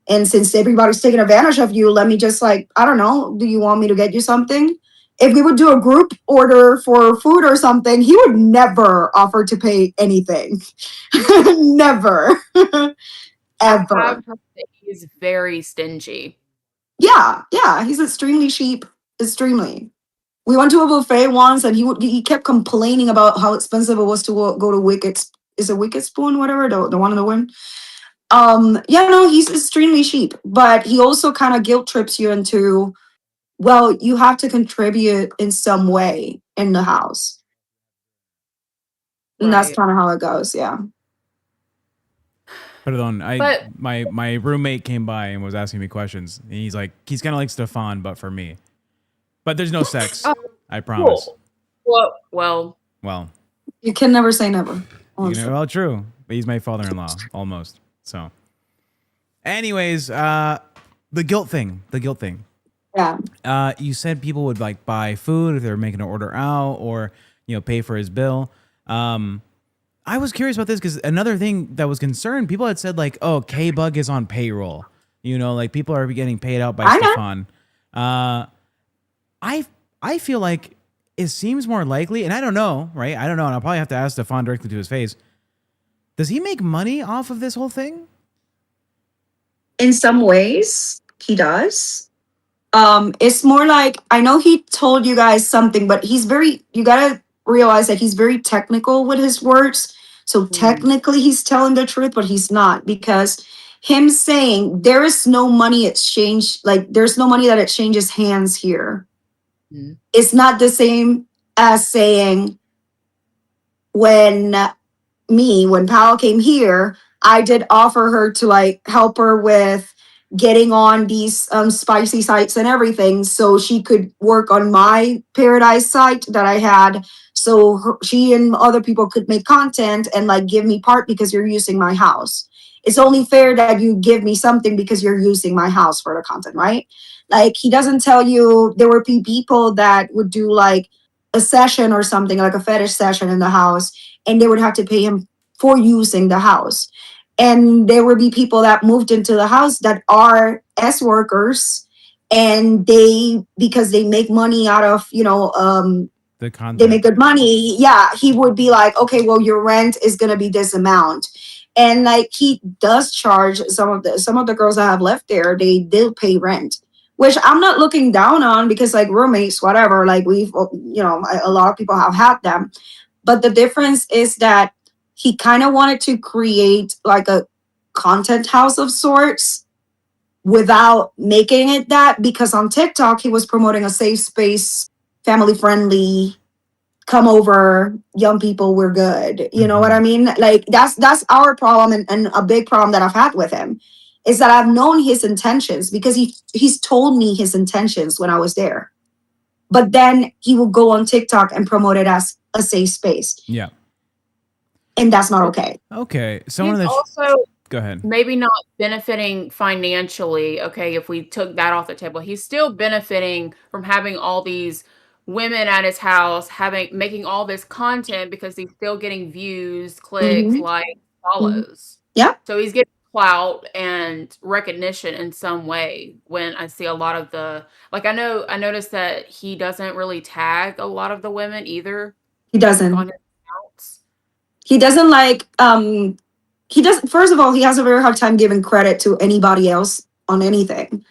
And since everybody's taking advantage of you, let me just like, I don't know, do you want me to get you something? If we would do a group order for food or something, he would never offer to pay anything. Never. I've Ever. heard that he's very stingy. Yeah, he's extremely cheap. Extremely. We went to a buffet once, and he kept complaining about how expensive it was to go to Wicked. Is it Wicked Spoon, whatever, the one in the wind? Yeah, no, he's extremely cheap, but he also kind of guilt trips you into, well, you have to contribute in some way in the house, and that's Right. kind of how it goes. Yeah. Pardon, But my roommate came by and was asking me questions. And he's like, he's kind of like Stefan, but for me. But there's no sex. oh, I promise. cool. Well, Well, You can never say never. you honestly. know, well, true. But he's my father-in-law, almost. So, anyways, the guilt thing. Yeah. You said people would like buy food if they were making an order out, or you know, pay for his bill. I was curious about this because another thing that was concerned, people had said like, oh, K-Bug is on payroll. You know, like people are getting paid out by I know. Stefan. I feel like it seems more likely, and I don't know, right? I don't know, and I'll probably have to ask Stefan directly to his face. Does he make money off of this whole thing? In some ways, he does. It's more like, I know he told you guys something, but you gotta realize that he's very technical with his words. So technically he's telling the truth, but he's not, because him saying there is no money exchange, like there's no money that exchanges hands here. It's not the same as saying when Paola came here, I did offer her to like help her with getting on these spicy sites and everything so she could work on my Paradise site that I had, so she and other people could make content and like give me part because you're using my house. It's only fair that you give me something because you're using my house for the content, right? Like he doesn't tell you there were people that would do like a session or something, like a fetish session in the house, and they would have to pay him for using the house. And there would be people that moved into the house that are S workers, and because they make money out of, The they content. make good money. Yeah, he would be like, okay, well, your rent is gonna be this amount. And like he does charge some of the girls that have left there, they do pay rent, which I'm not looking down on because like roommates, whatever, like we've a lot of people have had them. But the difference is that he kind of wanted to create like a content house of sorts without making it that, because on TikTok he was promoting a safe space, family friendly, come over, young people, we're good. You know what I mean? Like that's our problem, and a big problem that I've had with him is that I've known his intentions because he's told me his intentions when I was there. But then he will go on TikTok and promote it as a safe space. Yeah. And that's not okay. Okay. Someone He's that also go ahead. maybe not benefiting financially. Okay, if we took that off the table, he's still benefiting from having all these women at his house, making all this content because he's still getting views, clicks, Mm-hmm. likes, Mm-hmm. follows. Yeah. So he's getting clout and recognition in some way. When I see a lot of I noticed that he doesn't really tag a lot of the women either, He like doesn't. on his accounts. He doesn't like he does first of all, he has a very hard time giving credit to anybody else on anything.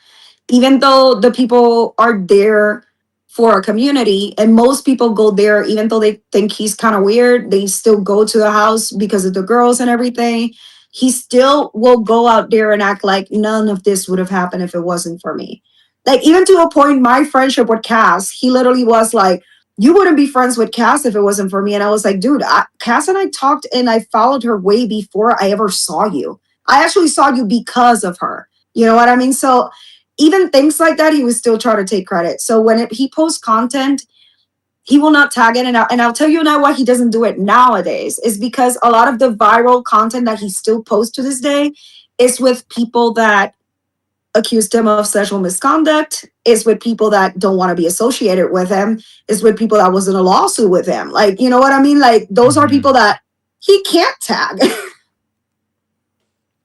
Even though the people are there for a community, and most people go there even though they think he's kind of weird, they still go to the house because of the girls and everything. He still will go out there and act like none of this would have happened if it wasn't for me. Like, even to a point, my friendship with Cass, he literally was like, you wouldn't be friends with Cass if it wasn't for me. And I was like, dude, Cass and I talked, and I followed her way before I ever saw you. I actually saw you because of her. You know what I mean? So even things like that, he was still trying to take credit. So when he posts content, he will not tag it. And I'll tell you now why he doesn't do it nowadays is because a lot of the viral content that he still posts to this day is with people that accused him of sexual misconduct, is with people that don't want to be associated with him, is with people that was in a lawsuit with him. Like, you know what I mean? Like, those are people that he can't tag.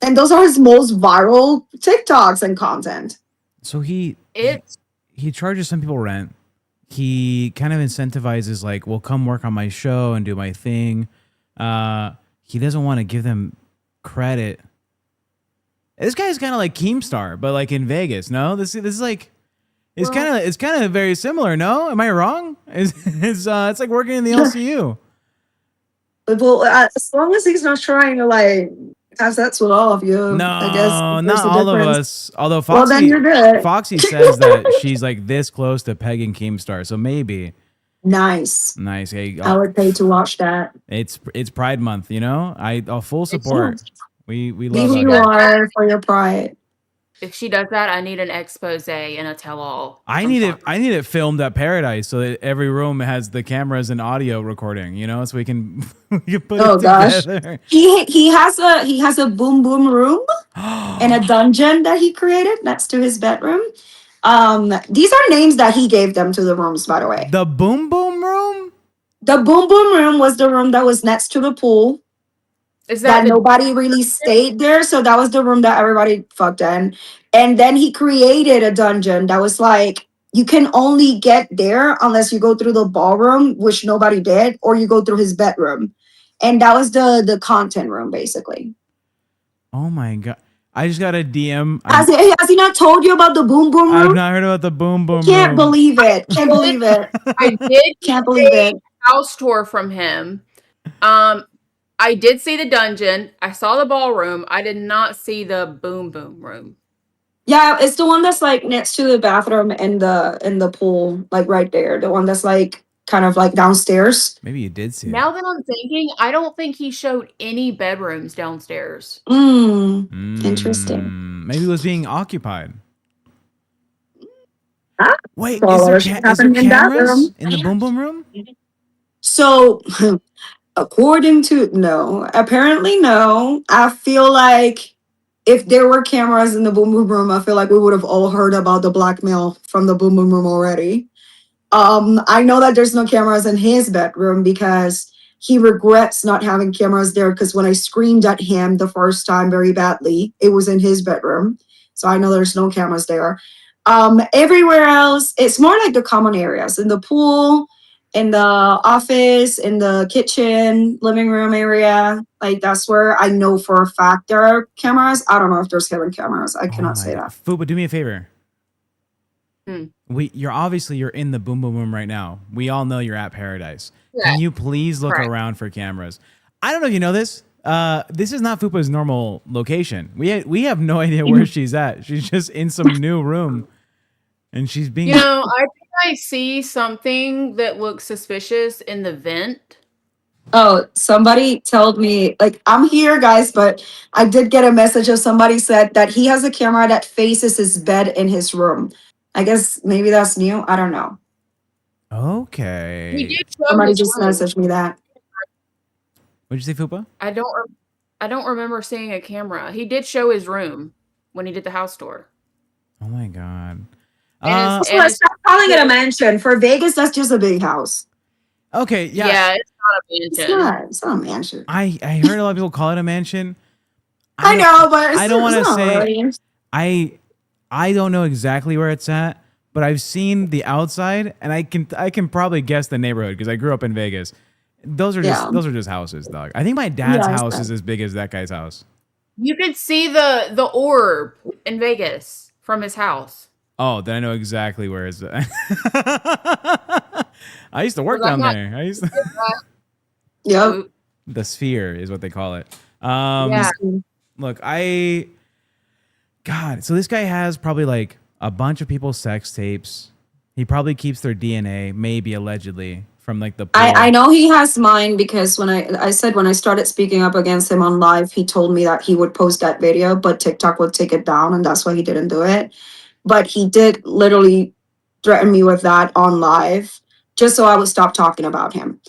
And those are his most viral TikToks and content. So he It's charges some people rent. He kind of incentivizes like, well, come work on my show and do my thing. He doesn't want to give them credit. This guy's kind of like KEEMSTAR, but like in Vegas. No, this is like it's kind of very similar. No, am I wrong? It's like working in the LCU. Well, as long as he's not trying to like have sex with all of you, No, I guess not there's a all of difference. us. Although Well, then you're good. Foxy says that she's like this close to pegging KEEMSTAR, so maybe. Nice. Hey, I would pay to watch that. It's Pride Month, you know. I'll full support. We Be love who it. you are for your pride. If she does that, I need an expose and a tell-all. I need it filmed at Paradise so that every room has the cameras and audio recording, you know, so we can put it together. He has a boom boom room and a dungeon that he created next to his bedroom. These are names that he gave them to the rooms, by the way. The boom boom room? The boom boom room was the room that was next to the pool. Is that nobody really stayed there, so that was the room that everybody fucked in. And then he created a dungeon that was like, you can only get there unless you go through the ballroom, which nobody did, or you go through his bedroom. And that was the content room, basically. Oh my god! I just got a DM. Has he not told you about the boom boom room? I've not heard about the boom boom. Can't room. believe it. Can't believe it. I did Can't believe it. house tour from him. I did see the dungeon. I saw the ballroom. I did not see the boom boom room. Yeah, it's the one that's like next to the bathroom and the pool, like right there. The one that's like kind of like downstairs. Maybe you did see it. Now that I'm thinking, I don't think he showed any bedrooms downstairs. Interesting. Maybe it was being occupied. Wait, Well, is there cameras in the boom boom room? So, apparently no. I feel like if there were cameras in the boom boom room, I feel like we would have all heard about the blackmail from the boom boom room already. I know that there's no cameras in his bedroom because he regrets not having cameras there, because when I screamed at him the first time very badly, it was in his bedroom. So I know there's no cameras there. Everywhere else, it's more like the common areas in the pool in the office, in the kitchen, living room area. Like that's where I know for a fact there are cameras. I don't know if there's hidden cameras. I Oh cannot my say god. that. Fuba, do me a favor. Hmm. You're in the boom boom boom right now. We all know you're at Paradise. Yeah. Can you please look Correct. around for cameras? I don't know if you know this. This is not Fupa's normal location. We have no idea where she's at. She's just in some new room, and she's being. You know, I think I see something that looks suspicious in the vent. Oh, somebody told me, like, I'm here, guys, but I did get a message of somebody said that he has a camera that faces his bed in his room. I guess maybe that's new. I don't know. He Okay. did show Somebody his just room. messaged me that. What'd you say, Fupa? I don't remember seeing a camera. He did show his room when he did the house tour. Oh my god. And Also, let's stop calling it a mansion. For Vegas, that's just a big house. Okay. Yeah. yeah, it's not a It's mansion. not. It's not a mansion. I heard a lot of people call it a mansion. I know, but I don't want to it's not say. really. I don't know exactly where it's at, but I've seen the outside, and I can probably guess the neighborhood because I grew up in Vegas. Those are just houses, dog. I think my dad's Yeah, house is as big as that guy's house. You could see the orb in Vegas from his house. Oh, then I know exactly where it's at. I used to work Well, down I'm there. I used to, Yep. the Sphere is what they call it. Yeah. Look, God, so this guy has probably like a bunch of people's sex tapes. He probably keeps their DNA, maybe allegedly, from like the. I know he has mine because when I said when I started speaking up against him on live, he told me that he would post that video, but TikTok would take it down, and that's why he didn't do it. But he did literally threaten me with that on live, just so I would stop talking about him.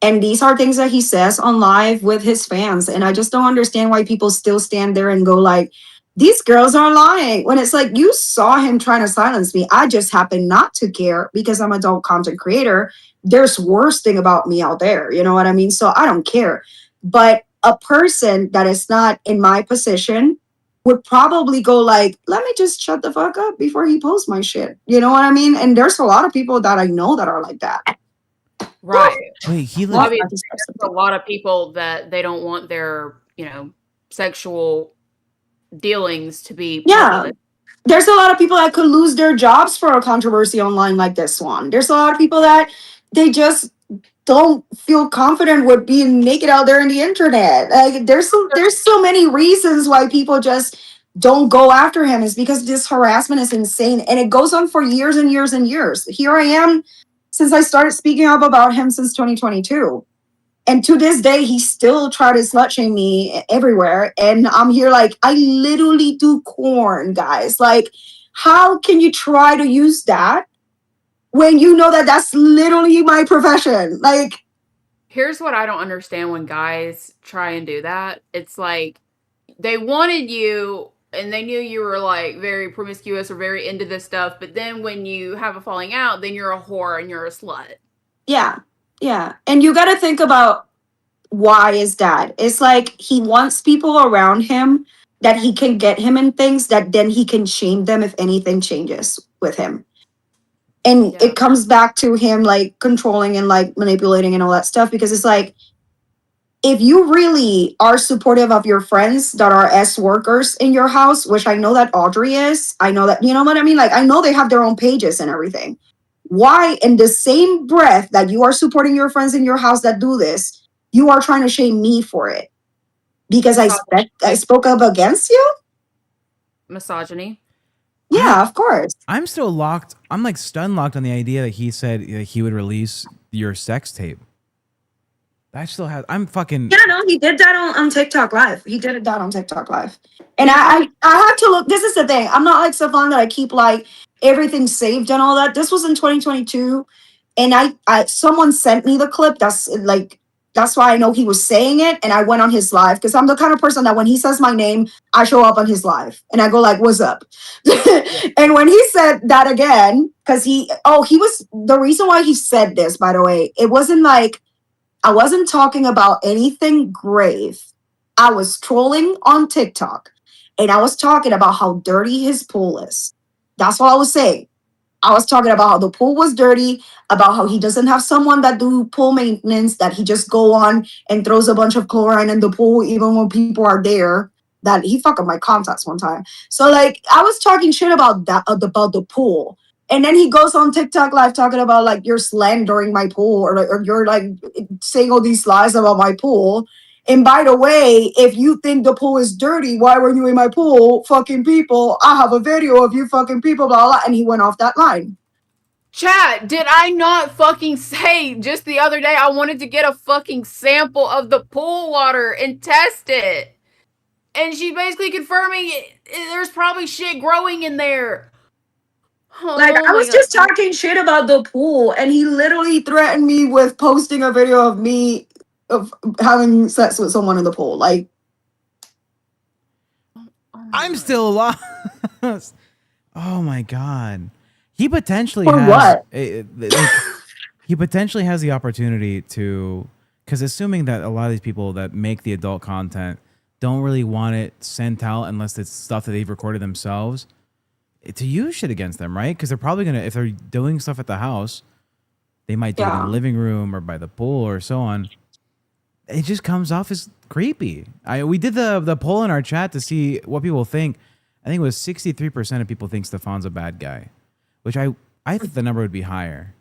And these are things that he says on live with his fans. And I just don't understand why people still stand there and go like, these girls are lying. When it's like, you saw him trying to silence me. I just happen not to care because I'm an adult content creator. There's worse thing about me out there. You know what I mean? So I don't care. But a person that is not in my position would probably go like, let me just shut the fuck up before he posts my shit. You know what I mean? And there's a lot of people that I know that are like that. Right. Wait, he Well, lived. obviously, there's a lot of people that they don't want their, sexual dealings to be Yeah. public. There's a lot of people that could lose their jobs for a controversy online like this one. There's a lot of people that they just don't feel confident with being naked out there in the internet. Like there's so many reasons why people just don't go after him is because this harassment is insane and it goes on for years and years and years. Here I am since I started speaking up about him since 2022. And to this day, he still tried to slut shame me everywhere. And I'm here like, I literally do corn, guys. Like, how can you try to use that when you know that that's literally my profession? Like, Here's what I don't understand when guys try and do that. It's like they wanted you and they knew you were like very promiscuous or very into this stuff, but then when you have a falling out, then you're a whore and you're a slut. yeah, yeah. And you got to think about why is that? It's like he wants people around him that he can get him in things that then he can shame them if anything changes with him. And Yeah. it comes back to him like controlling and like manipulating and all that stuff because it's like if you really are supportive of your friends that are S workers in your house, which I know that Audrey is, I know that, you know what I mean? Like, I know they have their own pages and everything. Why, in the same breath that you are supporting your friends in your house that do this, you are trying to shame me for it? Because I spoke up against you? Misogyny. Yeah, of course. I'm still locked. I'm like stun locked on the idea that he said that he would release your sex tape. That still has. I'm fucking. Yeah, no, he did that on TikTok Live. He did that on TikTok Live. And I have to look. This is the thing. I'm not like Stefan that I keep like everything saved and all that. This was in 2022, and I someone sent me the clip. That's why I know he was saying it, and I went on his live because I'm the kind of person that when he says my name, I show up on his live and I go like, "What's up?" And when he said that again, because he was the reason why he said this. By the way, it wasn't like. I wasn't talking about anything grave. I was trolling on TikTok and I was talking about how dirty his pool is. That's what I was saying. I was talking about how the pool was dirty, about how he doesn't have someone that do pool maintenance, that he just go on and throws a bunch of chlorine in the pool even when people are there. That he fucked up my contacts one time. So like I was talking shit about that about the pool. And then he goes on TikTok live talking about like you're slandering my pool or you're like saying all these lies about my pool. And by the way, if you think the pool is dirty, why were you in my pool? Fucking people. I have a video of you fucking people, blah, blah. And he went off that line. Chat, did I not fucking say just the other day I wanted to get a fucking sample of the pool water and test it? And she's basically confirming there's probably shit growing in there. Oh, Like, I was just talking shit about the pool, and he literally threatened me with posting a video of me of having sex with someone in the pool. Like, I'm still lost. Oh my god. He potentially for has what? he potentially has the opportunity to, because assuming that a lot of these people that make the adult content don't really want it sent out unless it's stuff that they've recorded themselves, to use shit against them, right? Because they're probably gonna, if they're doing stuff at the house, they might do it in the living room or by the pool or so on. It just comes off as creepy. We did the poll in our chat to see what people think. I think it was 63% of people think Stefan's a bad guy, which I think the number would be higher.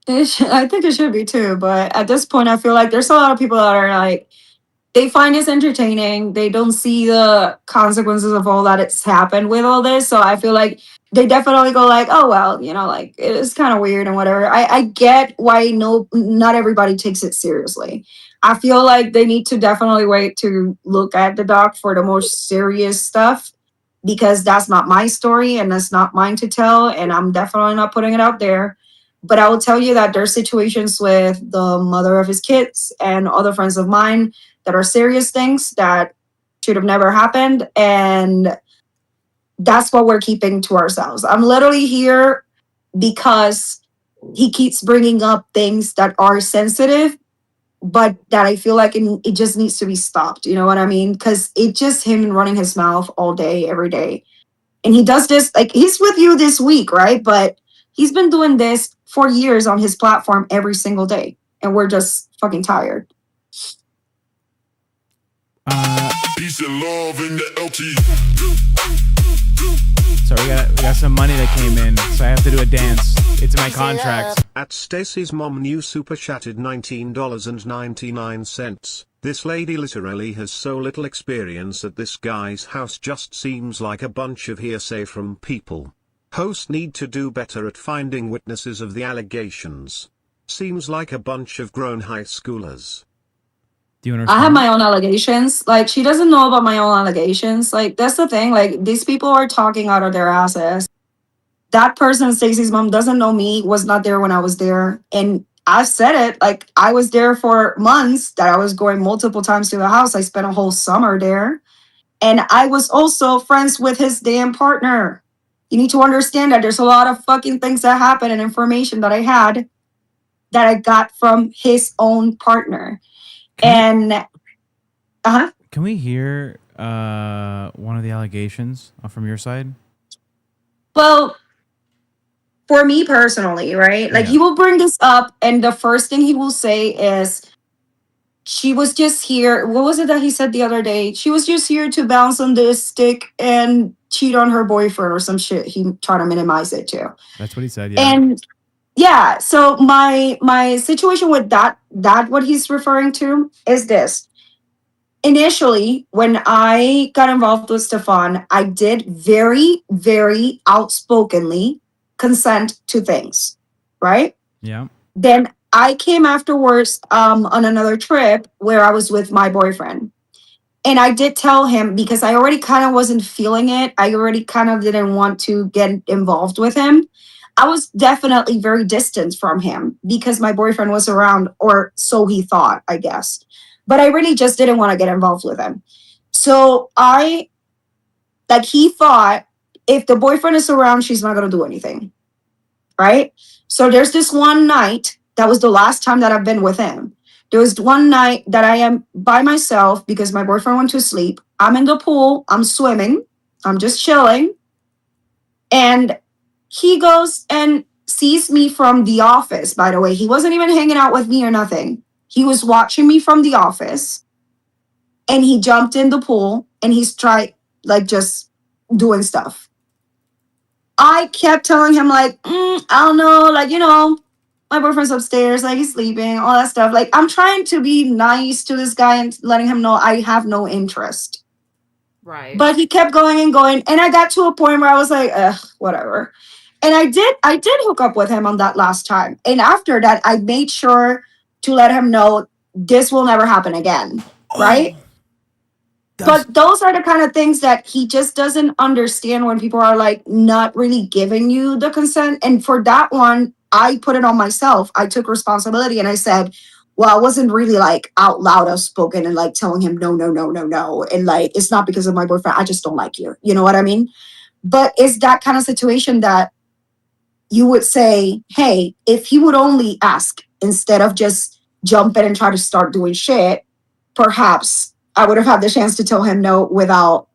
I think it should be too, but at this point, I feel like there's a lot of people that are like, they find this entertaining. They don't see the consequences of all that it's happened with all this. So I feel like they definitely go like, oh, well, you know, like it's kind of weird and whatever. I get why not everybody takes it seriously. I feel like they need to definitely wait to look at the doc for the more serious stuff, because that's not my story and that's not mine to tell. And I'm definitely not putting it out there. But I will tell you that there's situations with the mother of his kids and other friends of mine that are serious things that should have never happened. And that's what we're keeping to ourselves. I'm literally here because he keeps bringing up things that are sensitive, but that I feel like it just needs to be stopped. You know what I mean? Because it's just him running his mouth all day, every day. And he does this, like, he's with you this week, right? But he's been doing this for years on his platform every single day. And we're just fucking tired. Peace and love in the LT. So we got some money that came in, so I have to do a dance. It's in my contract. At Stacy's mom new super chatted $19.99. This lady literally has so little experience at this guy's house, just seems like a bunch of hearsay from people. Hosts need to do better at finding witnesses of the allegations. Seems like a bunch of grown high schoolers. Do you understand? I have my own allegations. Like, she doesn't know about my own allegations. Like, that's the thing. Like, these people are talking out of their asses. That person, Stacey's mom, doesn't know me, was not there when I was there. And I've said it, like, I was there for months, that I was going multiple times to the house. I spent a whole summer there. And I was also friends with his damn partner. You need to understand that there's a lot of fucking things that happened and information that I had that I got from his own partner. Can we hear one of the allegations from your side? Well, for me personally, right? Like, he will bring this up, and the first thing he will say is, she was just here. What was it that he said the other day? She was just here to bounce on this stick and cheat on her boyfriend or some shit. He tried to minimize it too. That's what he said, yeah. And yeah, so my situation with that what he's referring to is this. Initially, when I got involved with Stefan, I did very, very outspokenly consent to things, right? Yeah. Then I came afterwards on another trip where I was with my boyfriend. And I did tell him, because I already kind of wasn't feeling it. I already kind of didn't want to get involved with him. I was definitely very distant from him because my boyfriend was around, or so he thought, I guess. But I really just didn't want to get involved with him. So he thought, if the boyfriend is around, she's not going to do anything. Right? So there's this one night, that was the last time that I've been with him. There was one night that I am by myself because my boyfriend went to sleep. I'm in the pool. I'm swimming. I'm just chilling. And he goes and sees me from the office, by the way. He wasn't even hanging out with me or nothing. He was watching me from the office, and he jumped in the pool and he's tried like just doing stuff. I kept telling him like, I don't know, like, my boyfriend's upstairs, like he's sleeping, all that stuff. Like I'm trying to be nice to this guy and letting him know I have no interest. Right. But he kept going and going, and I got to a point where I was like, whatever. And I did hook up with him on that last time. And after that, I made sure to let him know this will never happen again. Right? But those are the kind of things that he just doesn't understand when people are like not really giving you the consent. And for that one, I put it on myself. I took responsibility and I said, well, I wasn't really like out loud outspoken and like telling him no, no, no, no, no. And like, it's not because of my boyfriend. I just don't like you. You know what I mean? But it's that kind of situation that you would say, hey, if he would only ask instead of just jump in and try to start doing shit, perhaps I would have had the chance to tell him no without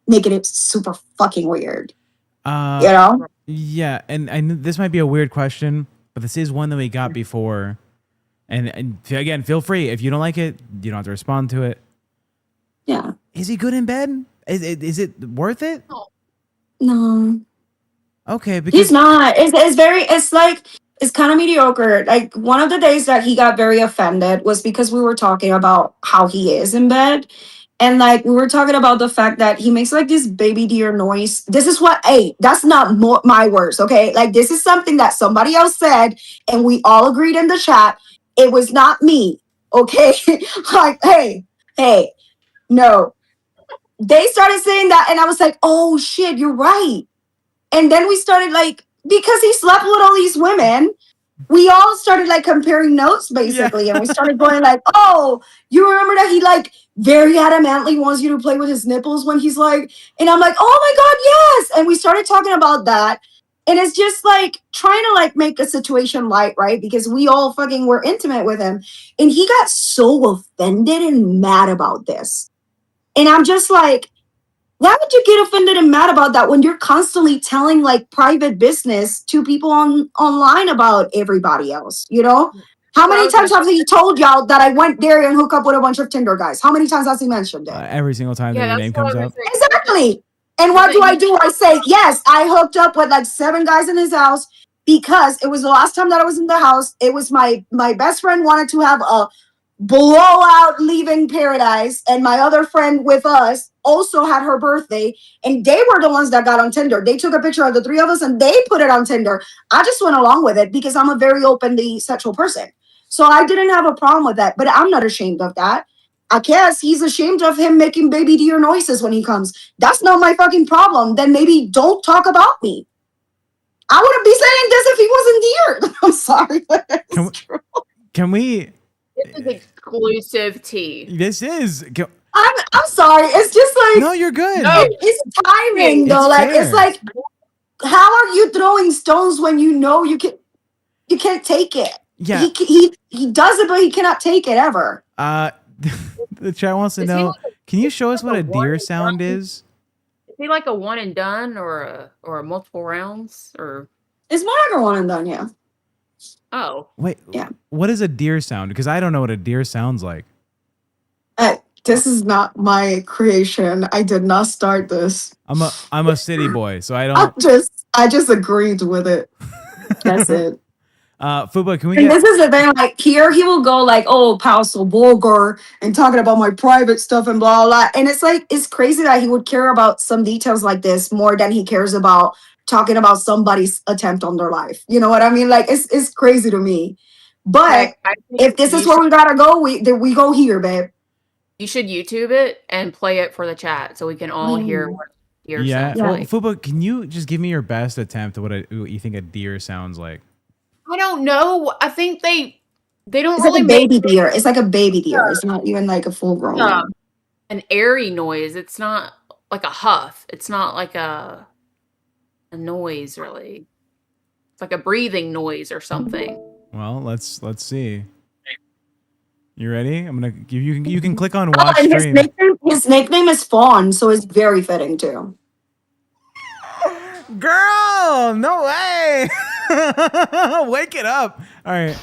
making it super fucking weird. Yeah, and this might be a weird question, but this is one that we got before. And again, feel free. If you don't like it, you don't have to respond to it. Yeah. Is he good in bed? Is it worth it? No. Okay, because He's not. It's kind of mediocre. Like one of the days that he got very offended was because we were talking about how he is in bed. And like we were talking about the fact that he makes like this baby deer noise. This is that's not my words, okay? Like this is something that somebody else said and we all agreed in the chat. It was not me, okay? Like, hey, no. They started saying that and I was like, oh shit, you're right. And then we started like, because he slept with all these women, we all started like comparing notes basically. And we started going like, oh, you remember that he like very adamantly wants you to play with his nipples when he's like, and I'm like, oh my God, yes. And we started talking about that. And it's just like trying to like make a situation light, right? Because we all fucking were intimate with him. And he got so offended and mad about this. And I'm just like, why would you get offended and mad about that when you're constantly telling like private business to people online about everybody else? How many times has he told y'all that I went there and hooked up with a bunch of Tinder guys? How many times has he mentioned it? every single time that your name comes up. Exactly. And what do? I say, yes, I hooked up with like 7 guys in his house because it was the last time that I was in the house. It was my best friend wanted to have a blowout leaving Paradise, and my other friend with us also had her birthday, and they were the ones that got on Tinder. They took a picture of the 3 of us and they put it on Tinder. I just went along with it because I'm a very openly sexual person. So I didn't have a problem with that, but I'm not ashamed of that. I guess he's ashamed of him making baby deer noises when he comes. That's not my fucking problem. Then maybe don't talk about me. I wouldn't be saying this if he wasn't here. I'm sorry, but it's true. Can we? This is exclusive tea. This is. I'm sorry. It's just like no, you're good. No, it's timing though. It's like fair. it's like, how are you throwing stones when you know you can't take it? Yeah, he does it, but he cannot take it ever. The chat wants to know. Can you show us what a deer sound is? Is he like a one and done or a multiple rounds or? It's more like a one and done, yeah. Oh wait, yeah. What is a deer sound? Because I don't know what a deer sounds like. This is not my creation. I did not start this. I'm a city boy, so I don't. I just agreed with it. That's it. Fuba, can we This is the thing, like here he will go like, oh, Pal so vulgar and talking about my private stuff and blah blah. And it's like it's crazy that he would care about some details like this more than he cares about talking about somebody's attempt on their life. You know what I mean? Like it's crazy to me. But if this is where we gotta go, we go here, babe. You should YouTube it and play it for the chat so we can all hear what deer sounds like. Fuba, can you just give me your best attempt at what you think a deer sounds like? I don't know. I think they don't it's really like a baby deer. It's like a baby deer. It's not even like a full grown one. An airy noise. It's not like a huff. It's not like a noise really. It's like a breathing noise or something. Well, let's see. You ready? I'm gonna give you. You can click on watch stream. His nickname is Fawn, so it's very fitting too. Girl, no way. Wake it up. All right.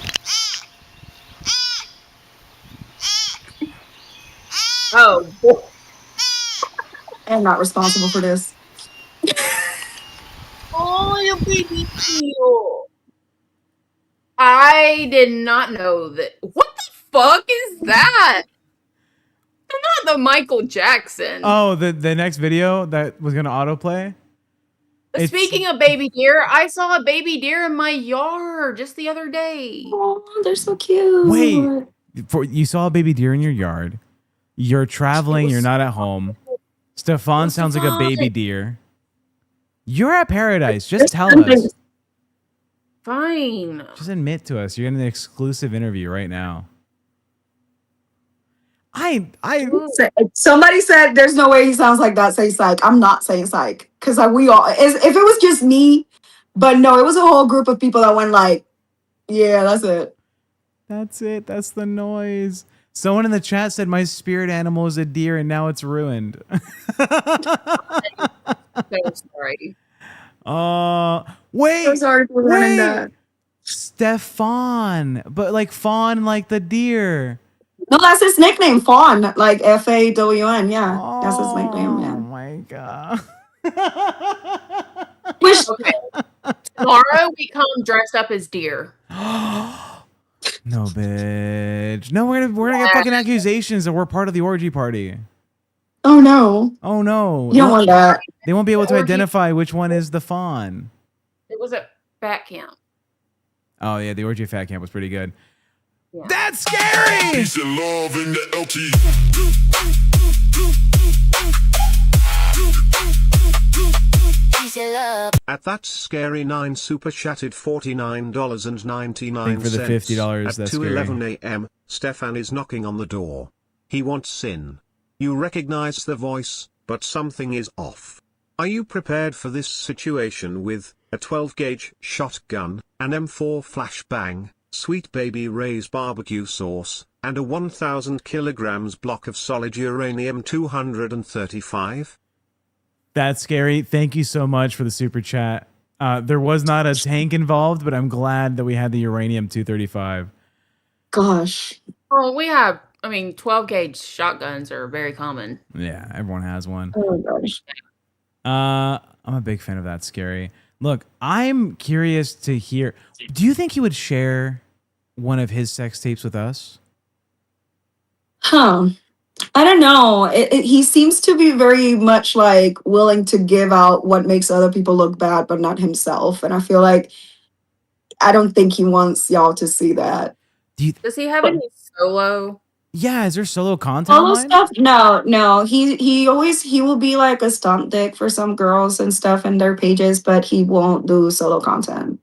Oh, boy. I'm not responsible for this. Oh, you baby seal. I did not know that. What the fuck is that? They're not the Michael Jackson. Oh, the next video that was gonna autoplay. Speaking of baby deer, I saw a baby deer in my yard just the other day. Oh, they're so cute. Wait, you saw a baby deer in your yard. You're traveling. You're not at home. Stefan sounds like a baby deer. You're at Paradise. Just tell us. Fine. Just admit to us. You're in an exclusive interview right now. Somebody said there's no way he sounds like that. Say psych. I'm not saying psych because we all. If it was just me, but no, it was a whole group of people that went like, yeah, that's it. That's it. That's the noise. Someone in the chat said my spirit animal is a deer and now it's ruined. So sorry. Wait. I'm sorry for running that. Stefan, but like fawn, like the deer. No, that's his nickname, Fawn, like Fawn. Yeah, that's his nickname. Yeah. Oh my god. Okay. Tomorrow we come dressed up as deer. No, bitch. No, we're gonna get fucking accusations that we're part of the orgy party. Oh no. Oh no. You don't want that. They won't be able to identify which one is the fawn. It was at fat camp. Oh yeah, the orgy fat camp was pretty good. Yeah. That's scary. Peace and love in the LT. At that scary 9 super chatted $49.99. Thank for the $50. At That's 2:11 a.m., Stefan is knocking on the door. He wants in. You recognize the voice, but something is off. Are you prepared for this situation with a 12-gauge shotgun, an M4 flashbang, Sweet Baby Ray's barbecue sauce, and a 1,000 kilograms block of solid uranium-235? That's scary. Thank you so much for the super chat. There was not a tank involved, but I'm glad that we had the uranium-235. Gosh. Well, we have, 12-gauge shotguns are very common. Yeah, everyone has one. Oh gosh. I'm a big fan of that, Scary. Look, I'm curious to hear. Do you think he would share one of his sex tapes with us? Huh. I don't know. He seems to be very much like willing to give out what makes other people look bad, but not himself. And I feel like I don't think he wants y'all to see that. Does he have any solo? Yeah, is there solo content? Solo stuff? No. He will be like a stunt dick for some girls and stuff in their pages, but he won't do solo content.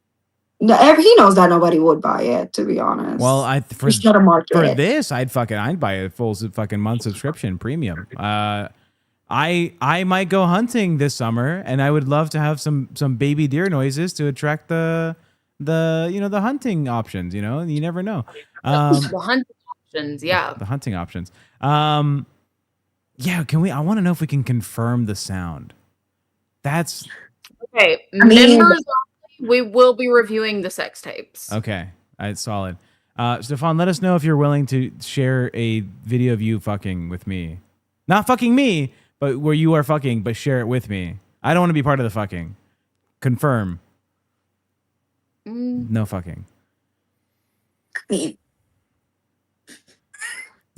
He knows that nobody would buy it, to be honest. Well, He's gotta market it. this, I'd buy a full fucking month subscription premium. I might go hunting this summer, and I would love to have some baby deer noises to attract the hunting options. You know, you never know. The hunting options, yeah. The hunting options. Yeah. Can we? I want to know if we can confirm the sound. That's okay. Members. We will be reviewing the sex tapes. okay. It's solid. Stefan, let us know if you're willing to share a video of you fucking with me. Not fucking me, but where you are fucking, but share it with me. I don't want to be part of the fucking. Confirm. No fucking.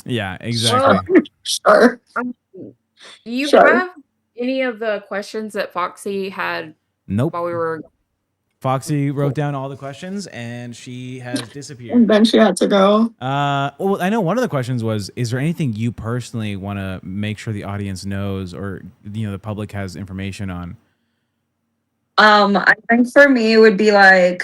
Yeah, exactly. Sure. Do you Sure. have any of the questions that Foxy had Nope. while we were... Foxy wrote down all the questions and she has disappeared. And then she had to go. Well, I know one of the questions was, is there anything you personally want to make sure the audience knows or, the public has information on? I think for me it would be like,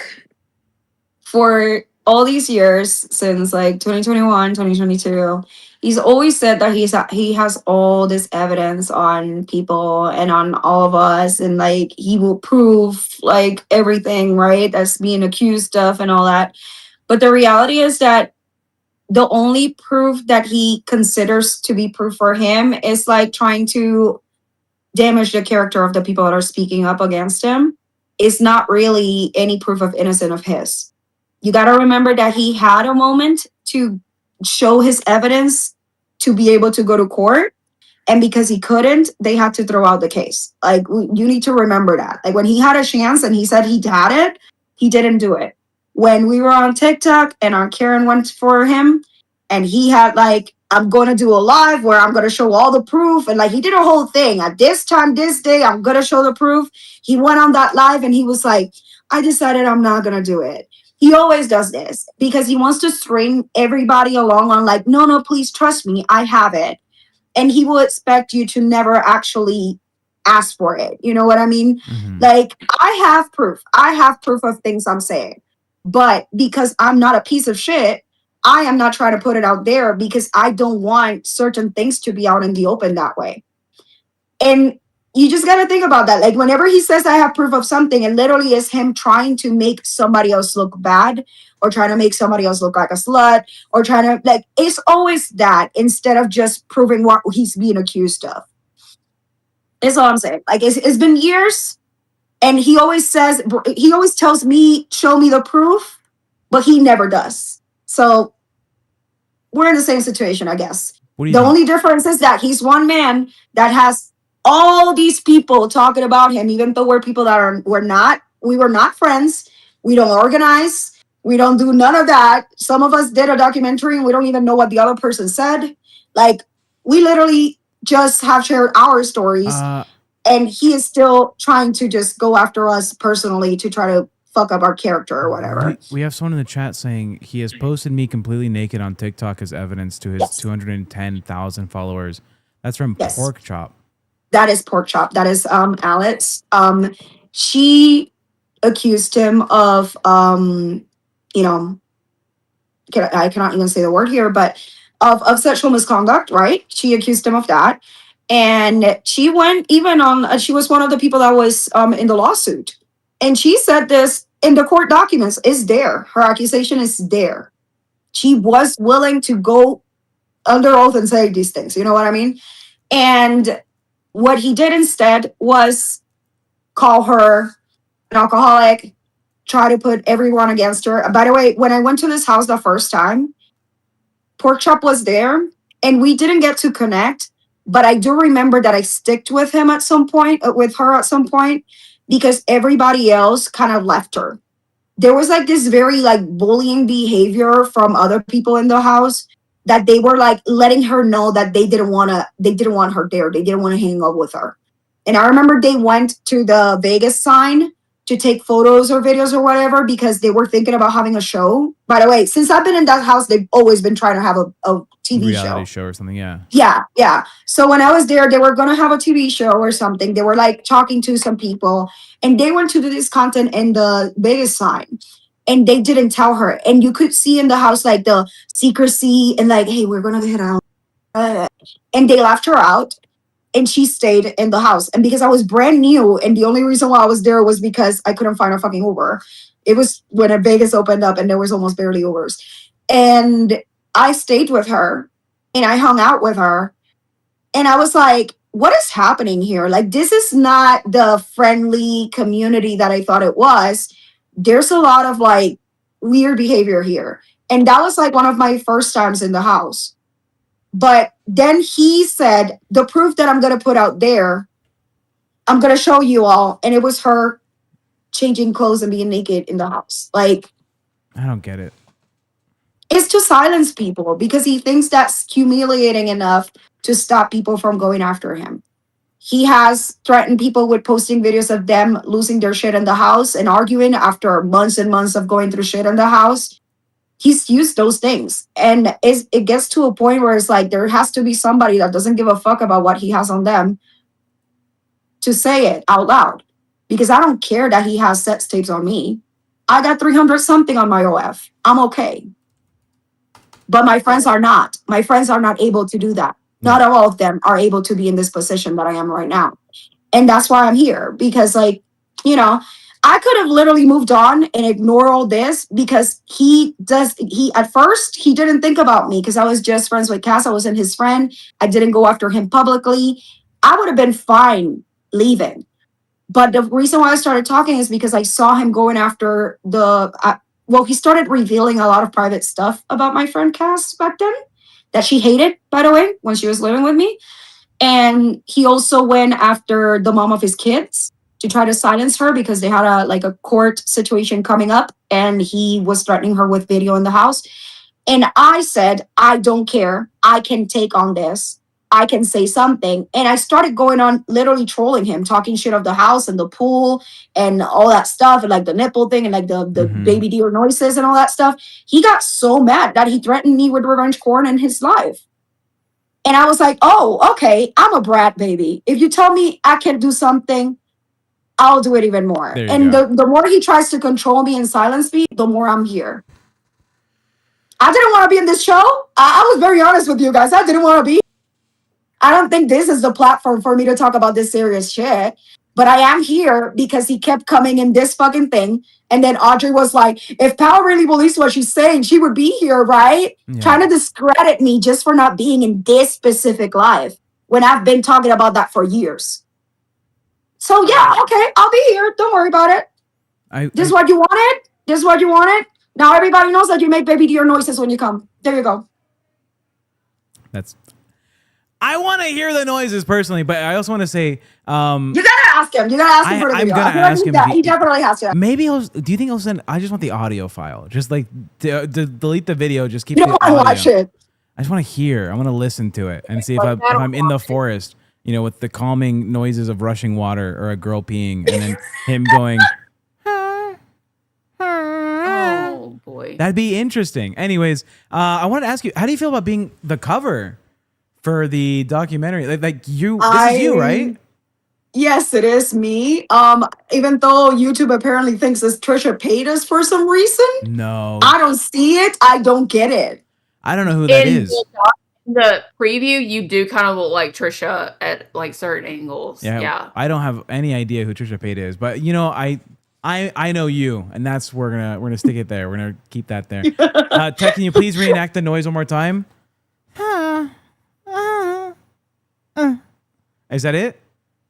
for all these years since like 2021, 2022, he's always said that he has all this evidence on people and on all of us, and like he will prove like everything, right? That's being accused of and all that. But the reality is that the only proof that he considers to be proof for him is like trying to damage the character of the people that are speaking up against him is not really any proof of innocence of his. You got to remember that he had a moment to show his evidence to be able to go to court. And because he couldn't, they had to throw out the case. Like, you need to remember that. Like, when he had a chance and he said he had it, he didn't do it. When we were on TikTok and our Karen went for him and he had like, I'm going to do a live where I'm going to show all the proof. And like, he did a whole thing at this time, this day, I'm going to show the proof. He went on that live and he was like, I decided I'm not going to do it. He always does this because he wants to string everybody along on like, no, please trust me. I have it. And he will expect you to never actually ask for it. You know what I mean? Mhm. Like, I have proof. I have proof of things I'm saying. But because I'm not a piece of shit, I am not trying to put it out there because I don't want certain things to be out in the open that way. And you just got to think about that. Like, whenever he says I have proof of something, it literally is him trying to make somebody else look bad or trying to make somebody else look like a slut or trying to, like, it's always that instead of just proving what he's being accused of. That's all I'm saying. Like, it's been years and he always tells me, show me the proof, but he never does. So we're in the same situation, I guess. What do you The think? only difference is that he's one man that has all these people talking about him, even though we're people that we were not friends. We don't organize. We don't do none of that. Some of us did a documentary and we don't even know what the other person said. Like, we literally just have shared our stories and he is still trying to just go after us personally to try to fuck up our character or whatever. We have someone in the chat saying he has posted me completely naked on TikTok as evidence to his Yes. 210,000 followers. That's from Yes. Pork Chop. That is Pork Chop. That is Alex. She accused him of you know, I cannot even say the word here, but of sexual misconduct, right? She accused him of that. And she went even on, she was one of the people that was in the lawsuit. And she said this in the court documents, is there. Her accusation is there. She was willing to go under oath and say these things. You know what I mean? And what he did instead was call her an alcoholic, try to put everyone against her. By the way, when I went to this house the first time, Pork Chop was there and we didn't get to connect, but I do remember that I sticked with him at some point, with her at some point, because everybody else kind of left her. There was like this very like bullying behavior from other people in the house that they were like letting her know that they didn't want her there. They didn't want to hang out with her. And I remember they went to the Vegas sign to take photos or videos or whatever because they were thinking about having a show. By the way, since I've been in that house, they've always been trying to have a TV Reality show. show or something, yeah. Yeah. So when I was there, they were going to have a TV show or something. They were like talking to some people and they went to do this content in the Vegas sign. And they didn't tell her. And you could see in the house like the secrecy and like, hey, we're going to get out. And they left her out. And she stayed in the house. And because I was brand new, and the only reason why I was there was because I couldn't find a fucking Uber. It was when Vegas opened up and there was almost barely Ubers. And I stayed with her and I hung out with her. And I was like, what is happening here? Like, this is not the friendly community that I thought it was. There's a lot of like weird behavior here. And that was like one of my first times in the house. But then he said, the proof that I'm going to put out there, I'm going to show you all. And it was her changing clothes and being naked in the house. Like, I don't get it. It's to silence people because he thinks that's humiliating enough to stop people from going after him. He has threatened people with posting videos of them losing their shit in the house and arguing after months and months of going through shit in the house. He's used those things. And it gets to a point where it's like there has to be somebody that doesn't give a fuck about what he has on them to say it out loud. Because I don't care that he has sex tapes on me. I got 300 something on my OF. I'm okay. But my friends are not. My friends are not able to do that. Not all of them are able to be in this position that I am right now. And that's why I'm here. Because, like, you know, I could have literally moved on and ignored all this because at first, he didn't think about me because I was just friends with Cass. I wasn't his friend. I didn't go after him publicly. I would have been fine leaving. But the reason why I started talking is because I saw him going after he started revealing a lot of private stuff about my friend Cass back then that she hated, by the way, when she was living with me. And he also went after the mom of his kids to try to silence her because they had a court situation coming up, and he was threatening her with video in the house. And I said, I don't care. I can take on this. I can say something. And I started going on literally trolling him, talking shit of the house and the pool and all that stuff, and like the nipple thing and like the baby deer noises and all that stuff. He got so mad that he threatened me with revenge porn in his life. And I was like, oh, okay, I'm a brat, baby. If you tell me I can do something, I'll do it even more. And the more he tries to control me and silence me, the more I'm here. I didn't want to be in this show. I was very honest with you guys. I didn't want to be. I don't think this is the platform for me to talk about this serious shit. But I am here because he kept coming in this fucking thing. And then Audrey was like, if Paola really believes what she's saying, she would be here, right? Yeah. Trying to discredit me just for not being in this specific live when I've been talking about that for years. So yeah, okay, I'll be here. Don't worry about it. This is what you wanted? This is what you wanted? Now everybody knows that you make baby deer noises when you come. There you go. I want to hear the noises personally, but I also want to say, you gotta ask him. You gotta ask him for the video. I'm gonna ask him. He definitely has to. Maybe do you think he'll send? I just want the audio file. Just like delete the video. Just keep. You don't want to watch it. I just want to hear. I want to listen to it and see if I'm in the forest, with the calming noises of rushing water or a girl peeing, and then him going. Oh boy, that'd be interesting. Anyways, I wanted to ask you, how do you feel about being the cover for the documentary? Like you, this is you, right? Yes, it is me. Even though YouTube apparently thinks it's Trisha Paytas for some reason. No, I don't see it. I don't get it. I don't know who that is. In the preview, you do kind of look like Trisha at like certain angles. Yeah. I don't have any idea who Trisha Paytas is, but I know you, and that's we're gonna stick it there. We're gonna keep that there. Tech, can you please reenact the noise one more time? Is that it?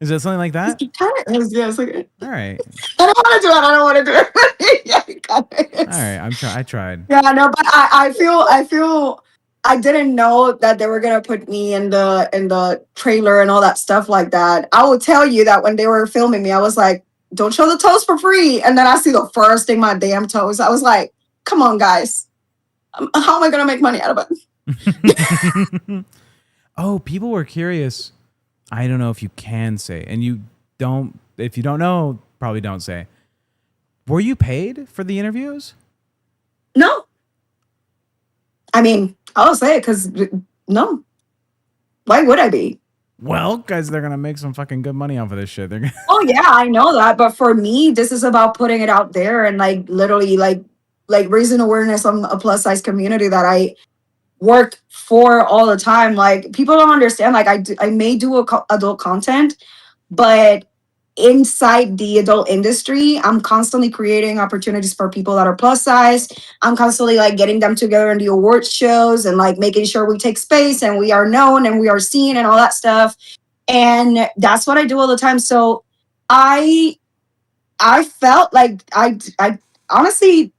Is it something like that? Yes. Okay. All right. I don't want to do it. Yeah, all right. I tried. Yeah, no, but I feel I didn't know that they were gonna put me in the trailer and all that stuff like that. I will tell you that when they were filming me, I was like, don't show the toes for free. And then I see the first thing, my damn toes. I was like, come on, guys. How am I gonna make money out of it? Oh, people were curious. I don't know if you can say, and if you don't know, probably don't say. Were you paid for the interviews? No. I mean, I'll say it because no. Why would I be? Well, guys, they're going to make some fucking good money off of this shit. Oh, yeah, I know that. But for me, this is about putting it out there and literally raising awareness on a plus size community that I work for all the time. Like, people don't understand. Like, I may do adult content, but inside the adult industry, I'm constantly creating opportunities for people that are plus size. I'm constantly getting them together in the awards shows and making sure we take space and we are known and we are seen and all that stuff. And that's what I do all the time. So I felt like I honestly,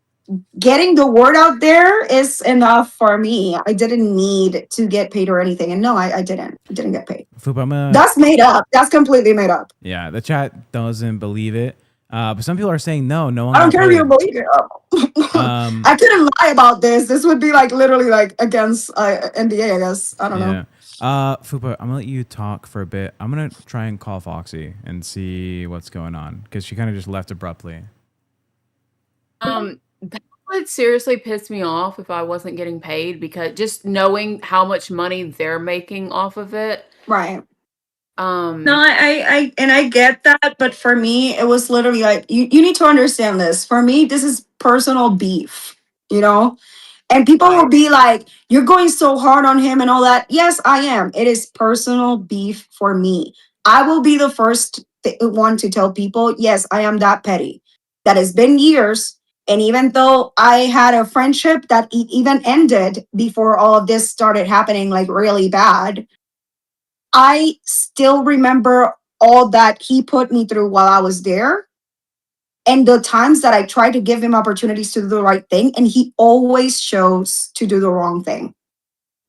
getting the word out there is enough for me. I didn't need to get paid or anything. And no, I didn't get paid. That's made up. That's completely made up. Yeah, the chat doesn't believe it. But some people are saying no one. I don't care if you believe it. I couldn't lie about this. This would be literally against NDA, I guess. I don't know. Fupa, I'm gonna let you talk for a bit. I'm gonna try and call Foxy and see what's going on because she kind of just left abruptly. That would seriously piss me off if I wasn't getting paid, because just knowing how much money they're making off of it. Right. No, I get that, but for me, it was literally you need to understand this. For me, this is personal beef, And people will be like, you're going so hard on him and all that. Yes, I am. It is personal beef for me. I will be the first one to tell people, yes, I am that petty. That has been years. And even though I had a friendship that even ended before all of this started happening, really bad, I still remember all that he put me through while I was there, and the times that I tried to give him opportunities to do the right thing, and he always chose to do the wrong thing.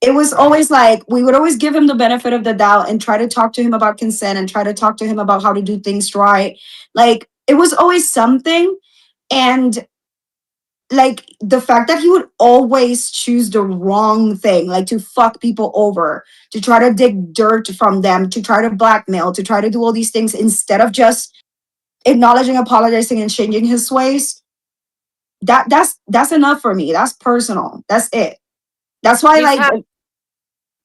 It was always like we would always give him the benefit of the doubt and try to talk to him about consent and try to talk to him about how to do things right. Like it was always something. And like the fact that he would always choose the wrong thing, like to fuck people over, to try to dig dirt from them, to try to blackmail, to try to do all these things instead of just acknowledging, apologizing, and changing his ways. That's enough for me. That's personal. That's it. That's why, He's like, had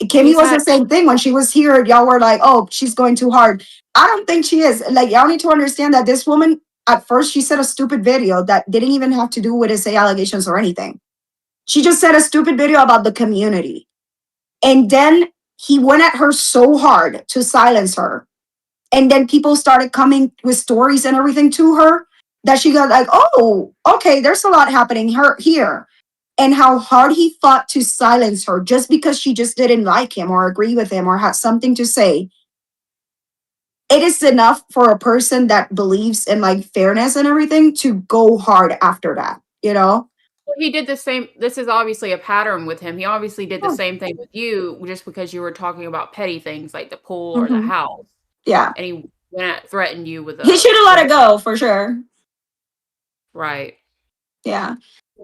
Kimmy he's was the had same thing when she was here. Y'all were like, "Oh, she's going too hard." I don't think she is. Like, y'all need to understand that this woman, at first, she said a stupid video that didn't even have to do with his allegations or anything. She just said a stupid video about the community, and then he went at her so hard to silence her, and then people started coming with stories and everything to her that she got like, "Oh, okay, there's a lot happening here." And how hard he fought to silence her just because she just didn't like him or agree with him or had something to say. It is enough for a person that believes in like fairness and everything to go hard after that, you know? he did the same. This is obviously a pattern with him. He obviously did the Oh, same thing with you just because you were talking about petty things like the pool or the mhm. house, Yeah. and he threatened you with He a should have let it go for sure. right. Yeah.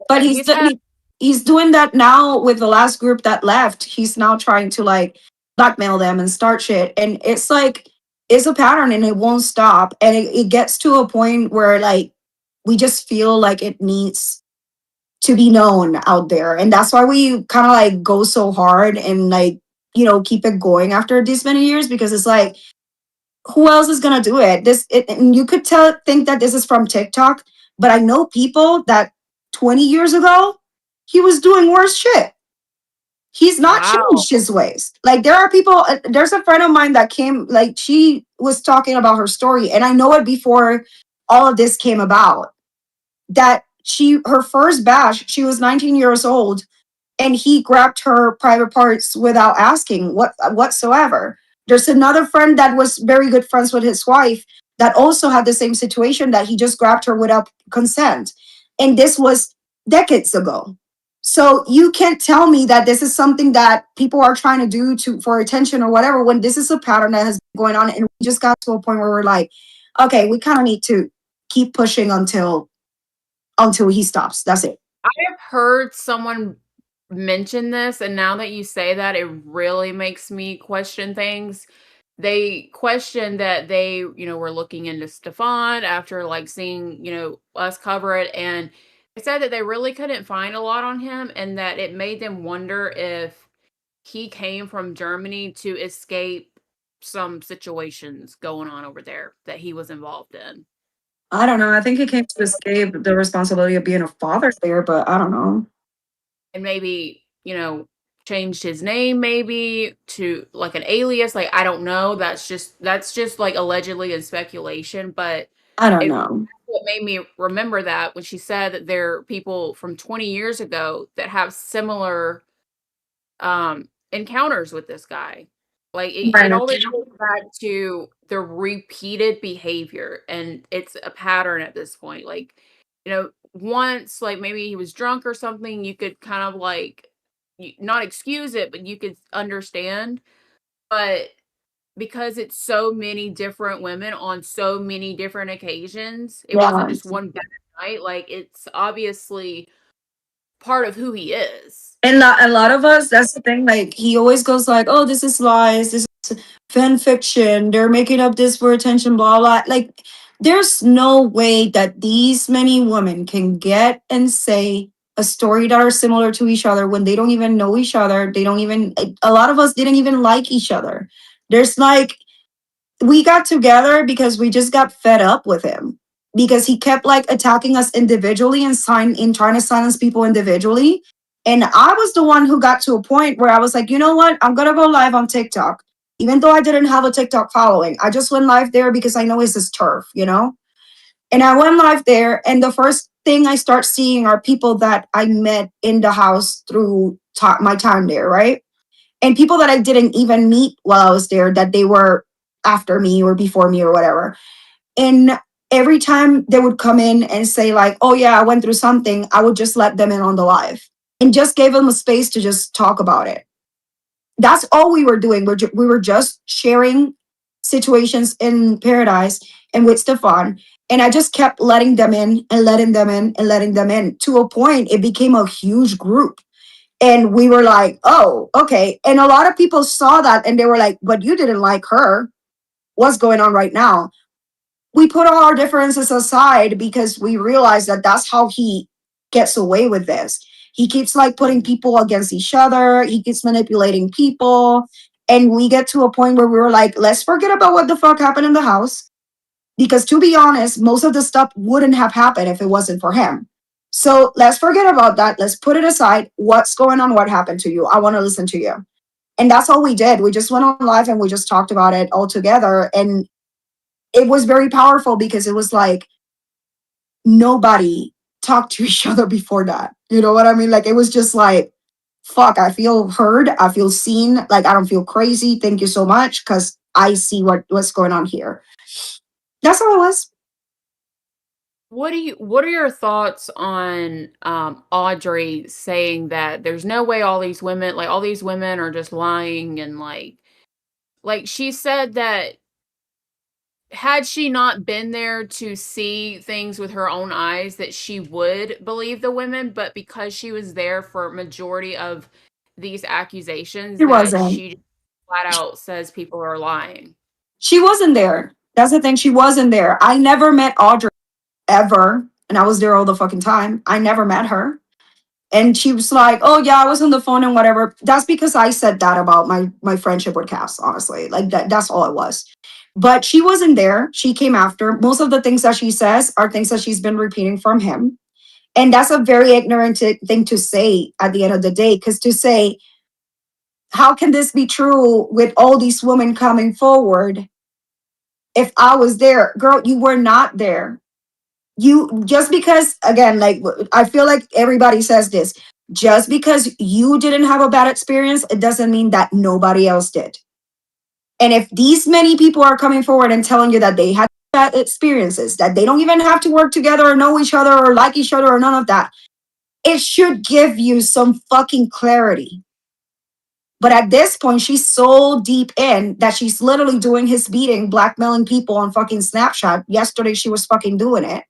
But He's had he's doing that now with the last group that left. He's now trying to like blackmail them and start shit. And it's like it's a pattern and it won't stop. And it gets to a point where like we just feel like it needs to be known out there. And that's why we kind of like go so hard and like, keep it going after these many years because it's like, who else is gonna do it? And you could think that this is from TikTok, but I know people that 20 years ago, he was doing worse shit. He's not wow. changed his ways. Like there are people, there's a friend of mine that came, like she was talking about her story, and I know it before all of this came about. That her first bash, she was 19 years old, and he grabbed her private parts without asking whatsoever. There's another friend that was very good friends with his wife that also had the same situation that he just grabbed her without consent. And this was decades ago. So you can't tell me that this is something that people are trying to do for attention or whatever when this is a pattern that has been going on and we just got to a point where we're like, okay, we kind of need to keep pushing until he stops. That's it. I have heard someone mention this, and now that you say that, it really makes me question things. They questioned that they, were looking into Stefan after like seeing, us cover it, and they said that they really couldn't find a lot on him, and that it made them wonder if he came from Germany to escape some situations going on over there that he was involved in. I don't know. I think he came to escape the responsibility of being a father there, but I don't know. And maybe, changed his name maybe to like an alias. Like I don't know. That's just like allegedly and speculation, but I don't it know. what made me remember that when she said that there are people from 20 years ago that have similar encounters with this guy. Like it Right. always goes back to the repeated behavior, and it's a pattern at this point. Like, once like maybe he was drunk or something, you could kind of like not excuse it, but you could understand. But because it's so many different women on so many different occasions, it wasn't Yeah. just one bad night. Like it's obviously part of who he is. And a lot of us, that's the thing. Like he always goes like, "Oh, this is lies. This is fan fiction. They're making up this for attention." Blah blah. Like, there's no way that these many women can get and say a story that are similar to each other when they don't even know each other. They don't even. A lot of us didn't even like each other. There's like we got together because we just got fed up with him because he kept like attacking us individually and trying to silence people individually. And I was the one who got to a point where I was like, you know what? I'm gonna go live on TikTok. Even though I didn't have a TikTok following, I just went live there because I know it's his turf. And I went live there, and the first thing I start seeing are people that I met in the house through my time there, right? And people that I didn't even meet while I was there, that they were after me or before me or whatever. And every time they would come in and say like, oh yeah, I went through something, I would just let them in on the live and just gave them a space to just talk about it. That's all we were doing. We were just sharing situations in Paradise and with Stefan. And I just kept letting them in and letting them in and letting them in. To a point, it became a huge group. And we were like, oh, okay. And a lot of people saw that and they were like, but you didn't like her. What's going on right now? We put all our differences aside because we realized that that's how he gets away with this. He keeps like putting people against each other. He keeps manipulating people. And we get to a point where we were like, let's forget about what the fuck happened in the house. Because to be honest, most of the stuff wouldn't have happened if it wasn't for him. So let's forget about that. Let's put it aside. What's going on? What happened to you? I want to listen to you. And that's all we did. We just went on live and we just talked about it all together. And it was very powerful because it was like nobody talked to each other before that. You know what I mean? Like it was just like, fuck, I feel heard. I feel seen. Like I don't feel crazy. Thank you so much. Cause I see what's going on here. That's all it was. What are your thoughts on Audrey saying that there's no way all these women are just lying, and like she said that had she not been there to see things with her own eyes that she would believe the women, but because she was there for majority of these accusations She that wasn't. she flat out says people are lying. She wasn't there. That's the thing. She wasn't there. I never met Audrey ever. And I was there all the fucking time. I never met her. And she was like, oh yeah, I was on the phone and whatever. That's because I said that about my friendship with Cass, honestly. Like that's all it was. But she wasn't there. She came after. Most of the things that she says are things that she's been repeating from him. And that's a very ignorant thing to say at the end of the day. Because to say, how can this be true with all these women coming forward? If I was there, girl, you were not there. You just because, again, like I feel like everybody says this, just because you didn't have a bad experience, it doesn't mean that nobody else did. And if these many people are coming forward and telling you that they had bad experiences, that they don't even have to work together or know each other or like each other or none of that, it should give you some fucking clarity. But at this point, she's so deep in that she's literally doing his beating, blackmailing people on fucking Snapchat. Yesterday, she was fucking doing it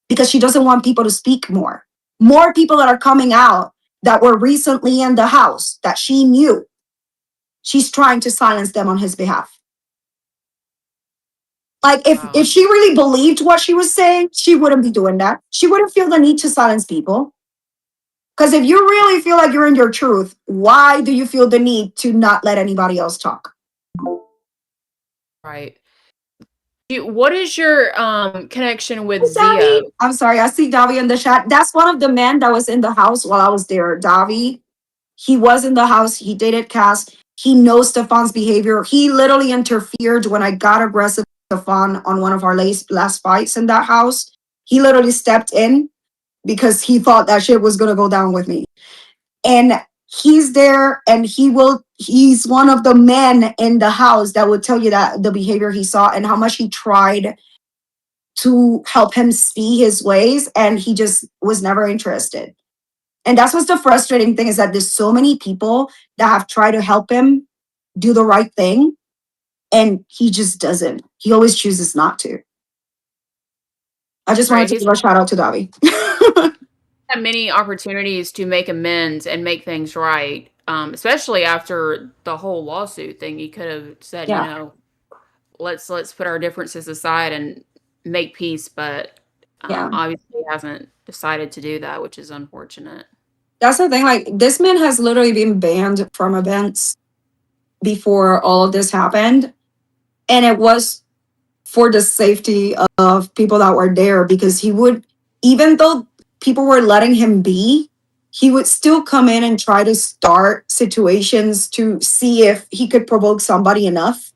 because she doesn't want people to speak more. More people that are coming out that were recently in the house that she knew. She's trying to silence them on his behalf. Like if she really believed what she was saying, she wouldn't be doing that. She wouldn't feel the need to silence people. Because if you really feel like you're in your truth, why do you feel the need to not let anybody else talk? Right. What is your connection with Davi, Zia? I'm sorry, I see Davi in the chat. That's one of the men that was in the house while I was there. Davi, he was in the house. He dated Cass. He knows Stefan's behavior. He literally interfered when I got aggressive with Stefan on one of our last fights in that house. He literally stepped in because he thought that shit was going to go down with me. And he's there and he's one of the men in the house that would tell you that the behavior he saw and how much he tried to help him see his ways, and he just was never interested. And that's what's the frustrating thing, is that there's so many people that have tried to help him do the right thing, and he just doesn't. He always chooses not to. I just wanted to give a shout out to Davi. Had many opportunities to make amends and make things right, especially after the whole lawsuit thing. He could have said, Yeah. you know, let's put our differences aside and make peace, but Yeah. obviously hasn't decided to do that, which is unfortunate. That's the thing. Like, this man has literally been banned from events before all of this happened. And it was for the safety of people that were there, because he would, even though people were letting him be, he would still come in and try to start situations to see if he could provoke somebody enough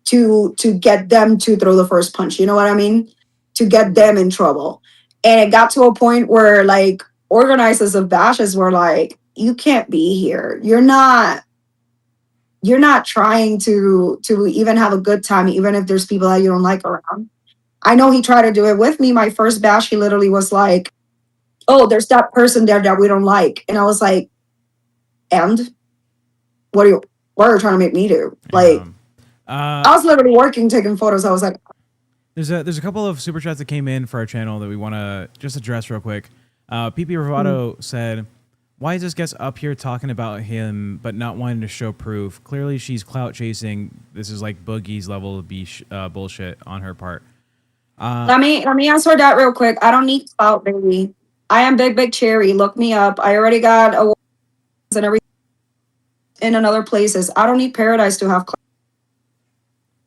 to get them to throw the first punch. You know what I mean? To get them in trouble. And it got to a point where like organizers of bashes were like, you can't be here. You're not you're not trying to even have a good time, even if there's people that you don't like around. I know he tried to do it with me. My first bash, he literally was like, "Oh, there's that person there that we don't like," and I was like, "And what are you trying to make me do?" Like, I was literally working, taking photos. I was like, there's a couple of super chats that came in for our channel that we want to just address real quick. PP Bravado said, "Why is this guest up here talking about him but not wanting to show proof? Clearly she's clout chasing. This is like Boogie's level of bullshit on her part." let me answer that real quick. I don't need clout, baby. I am Big Cherry. Look me up. I already got awards and everything in other places. I don't need Paradise to have clout.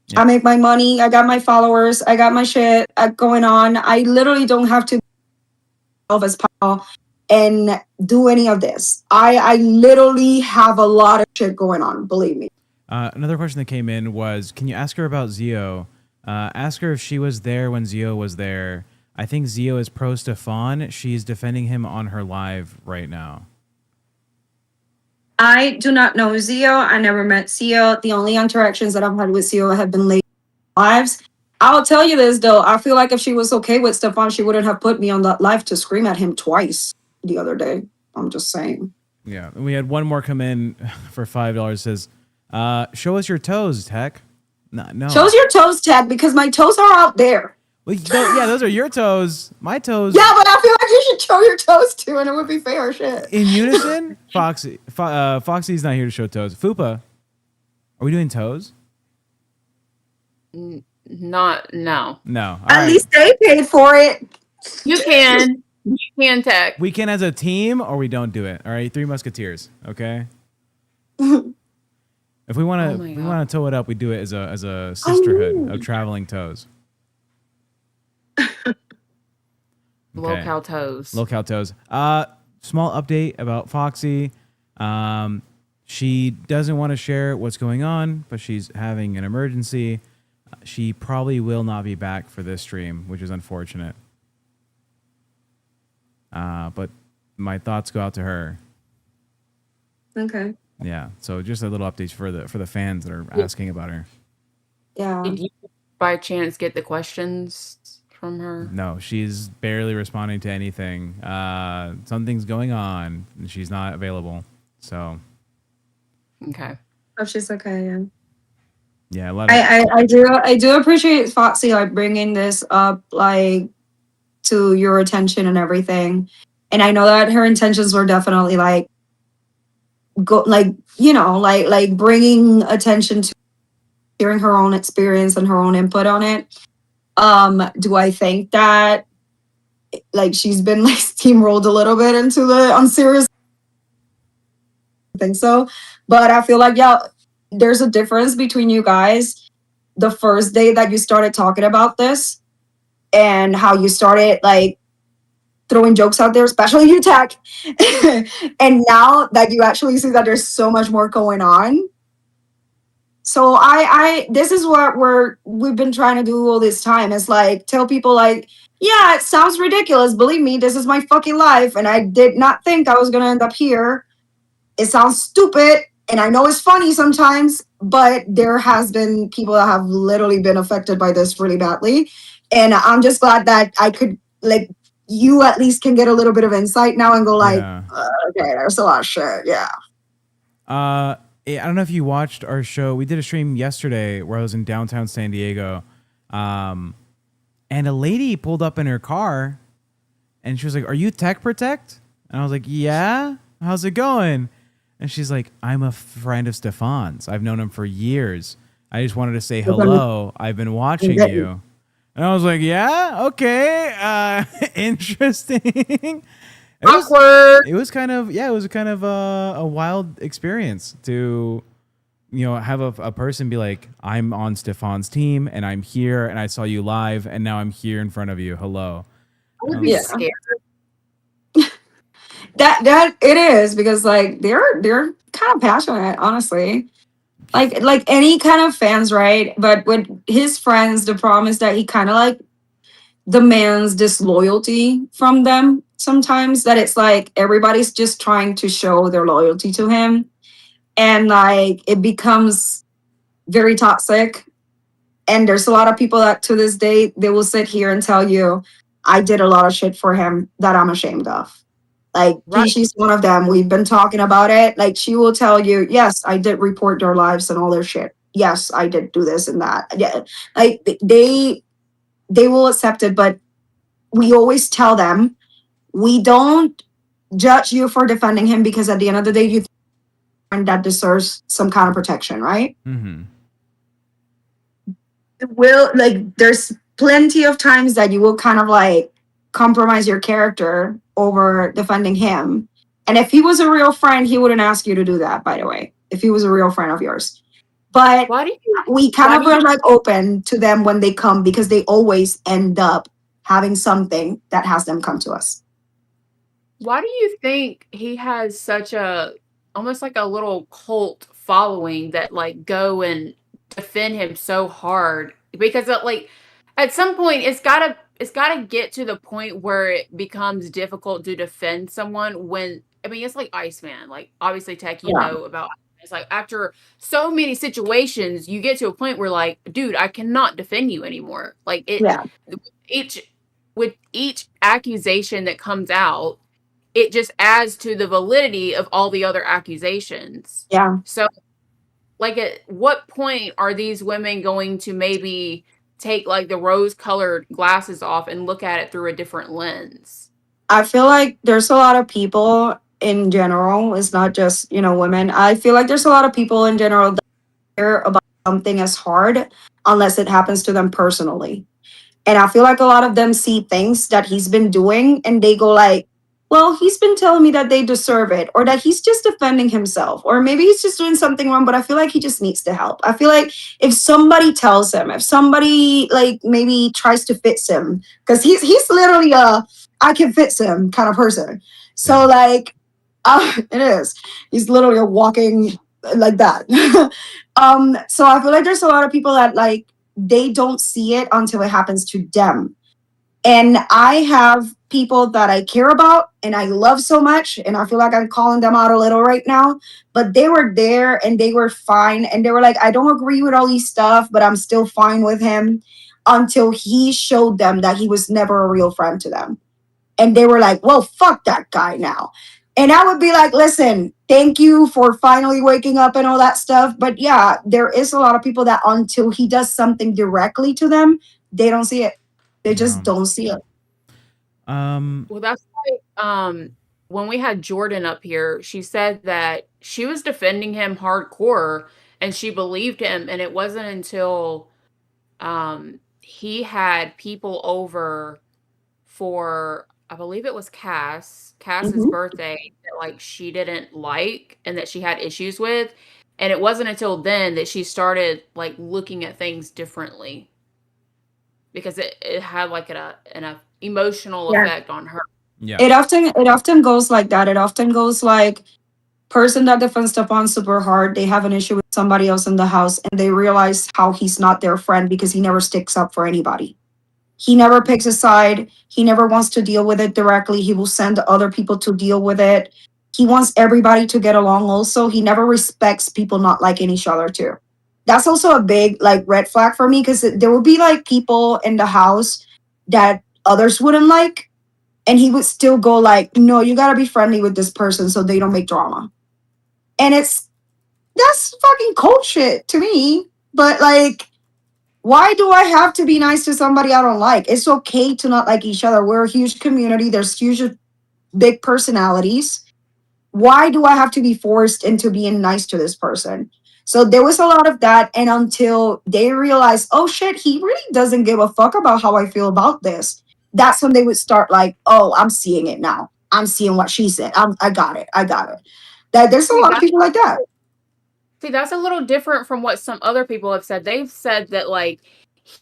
Yeah. I make my money. I got my followers. I got my shit going on. I literally don't have to as Paul and do any of this. I literally have a lot of shit going on. Believe me. Another question that came in was, can you ask her about Zio? Ask her if she was there when Zio was there. I think Zio is pro Stefan. She's defending him on her live right now. I do not know Zio. I never met Zio. The only interactions that I've had with Zio have been late lives. I'll tell you this though. I feel like if she was okay with Stefan, she wouldn't have put me on that live to scream at him twice the other day. I'm just saying. Yeah, we had one more come in for $5. Says, "Show us your toes, Tech." No. Shows your toes, Ted, because my toes are out there. Well, yeah, those are your toes. My toes. Yeah, but I feel like you should show your toes too, and it would be fair shit. In unison, Foxy's not here to show toes. Fupa, are we doing toes? No. No. All At right. least they paid for it. You can. You can, Tech. We can as a team, or we don't do it. All right, Three Musketeers. Okay. If we want to toe it up, we do it as a sisterhood of traveling toes. Low-cal toes. Low-cal toes. Small update about Foxy. She doesn't want to share what's going on, but she's having an emergency. She probably will not be back for this stream, which is unfortunate. But my thoughts go out to her. Okay. Yeah. So just a little update for the fans that are asking about her. Yeah. Did you by chance get the questions from her? No, she's barely responding to anything. Something's going on, and she's not available. So. Okay. Oh, she's okay. Yeah. Yeah, a lot of I do appreciate Foxy like bringing this up like to your attention and everything, and I know that her intentions were definitely like like bringing attention to sharing her own experience and her own input on it. Do I think that like she's been like steamrolled a little bit into the unserious? I think so, but I feel like there's a difference between you guys. The first day that you started talking about this and how you started like throwing jokes out there, especially you, Tech, and now that you actually see that there's so much more going on. So I this is what we've been trying to do all this time. It's like tell people like, yeah, it sounds ridiculous. Believe me, this is my fucking life, and I did not think I was gonna end up here. It sounds stupid, and I know it's funny sometimes, but there has been people that have literally been affected by this really badly. And I'm just glad that I could, like, you at least can get a little bit of insight now and go like, okay, there's a lot of shit. Yeah. I don't know if you watched our show. We did a stream yesterday where I was in downtown San Diego. And a lady pulled up in her car and she was like, "Are you Tech Protect?" And I was like, "Yeah. How's it going?" And she's like, "I'm a friend of Stefan's. I've known him for years. I just wanted to say hello. I've been watching you." And I was like, "Yeah, okay, interesting." It was kind of a wild experience to, have a person be like, "I'm on Stefan's team and I'm here and I saw you live and now I'm here in front of you. Hello." I would be scared. That it is because like they're kind of passionate, honestly. Like any kind of fans, right? But with his friends, the problem is that he kind of like demands disloyalty from them sometimes, that it's like everybody's just trying to show their loyalty to him. and like it becomes very toxic. And there's a lot of people that to this day they will sit here and tell you, I did a lot of shit for him that I'm ashamed of. Like Right. she's one of them. We've been talking about it. Like she will tell you, yes, I did report their lives and all their shit. Yes, I did do this and that. Yeah, like they will accept it, but we always tell them we don't judge you for defending him because at the end of the day, you think that deserves some kind of protection, right? Mm-hmm. Will like there's plenty of times that you will kind of like compromise your character over defending him. And if he was a real friend, he wouldn't ask you to do that, by the way, if he was a real friend of yours. But Why do you we kind why of do you are like open to them when they come because they always end up having something that has them come to us. why do you think he has such a almost like a little cult following that like go and defend him so hard? Because like at some point it's gotta get to the point where it becomes difficult to defend someone when I mean it's like Iceman. Like obviously Tech, you Yeah. know about it's like after so many situations, you get to a point where like, dude, I cannot defend you anymore. Like it Yeah. each with each accusation that comes out, it just adds to the validity of all the other accusations. Yeah. So, like, at what point are these women going to maybe take like the rose-colored glasses off and look at it through a different lens? I feel like there's a lot of people in general, it's not just, women. I feel like there's a lot of people in general that care about something as hard unless it happens to them personally. And I feel like a lot of them see things that he's been doing and they go like, well, he's been telling me that they deserve it or that he's just defending himself or maybe he's just doing something wrong, but I feel like he just needs the help. I feel like if somebody tells him, if somebody like maybe tries to fix him, because he's literally a I can fix him kind of person. So Yeah. like it is. He's literally a walking like that. So I feel like there's a lot of people that like they don't see it until it happens to them. And I have people that I care about and I love so much. And I feel like I'm calling them out a little right now. But they were there and they were fine. And they were like, I don't agree with all these stuff, but I'm still fine with him until he showed them that he was never a real friend to them. And they were like, well, fuck that guy now. And I would be like, listen, thank you for finally waking up and all that stuff. But yeah, there is a lot of people that until he does something directly to them, they don't see it. They just Yeah. don't see it. Well, that's like when we had Jordan up here, she said that she was defending him hardcore and she believed him, and it wasn't until he had people over for I believe it was Cass's Mhm. birthday that like she didn't like and that she had issues with. And it wasn't until then that she started like looking at things differently because it had like an emotional Yeah. effect on her. Yeah. It often goes like that. It often goes like person that defends Stepan super hard, they have an issue with somebody else in the house and they realize how he's not their friend because he never sticks up for anybody. He never picks a side. He never wants to deal with it directly. He will send other people to deal with it. He wants everybody to get along also. He never respects people not liking each other too. That's also a big like red flag for me because there will be like people in the house that others wouldn't like and he would still go like, no, you got to be friendly with this person so they don't make drama. And that's fucking cold shit to me. But like why do I have to be nice to somebody I don't like? It's okay to not like each other. We're a huge community. There's huge, big personalities. Why do I have to be forced into being nice to this person? So there was a lot of that. And until they realized, oh shit, he really doesn't give a fuck about how I feel about this. That's when they would start like, oh, I'm seeing it now. I'm seeing what she said. I got it. I got it. That there's a See, lot of people like that. that's a little different from what some other people have said. They've said that like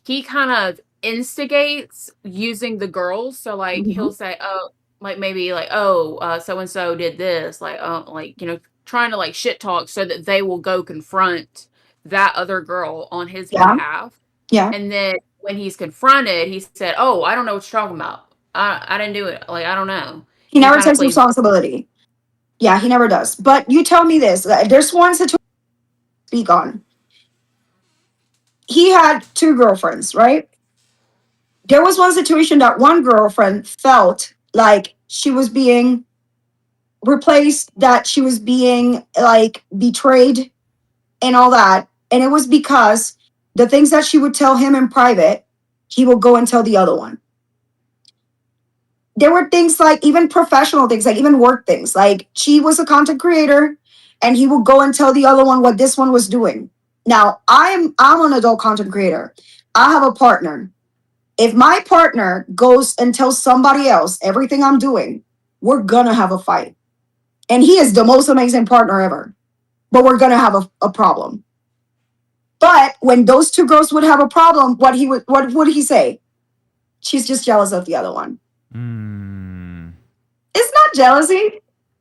he kind of instigates using the girls. So like Mhm. he'll say, oh, like maybe like, oh, so and so did this, like, oh, like trying to like shit talk so that they will go confront that other girl on his Yeah. behalf. Yeah. And then when he's confronted, he said, "Oh, I don't know what you're talking about. I didn't do it. Like I don't know." He He never kind of takes plays responsibility. Yeah, he never does. But you tell me this. There's one situation to speak on. He had two girlfriends, right? There was one situation that one girlfriend felt like she was being replaced, that she was being like betrayed and all that. And it was because the things that she would tell him in private, he will go and tell the other one. There were things like even professional things, like even work things. Like she was a content creator and he would go and tell the other one what this one was doing. Now I'm an adult content creator. I have a partner. If my partner goes and tells somebody else everything I'm doing, we're gonna have a fight. And he is the most amazing partner ever. But we're gonna have a problem. But when those two girls would have a problem, what would he say? She's just jealous of the other one. It's not jealousy.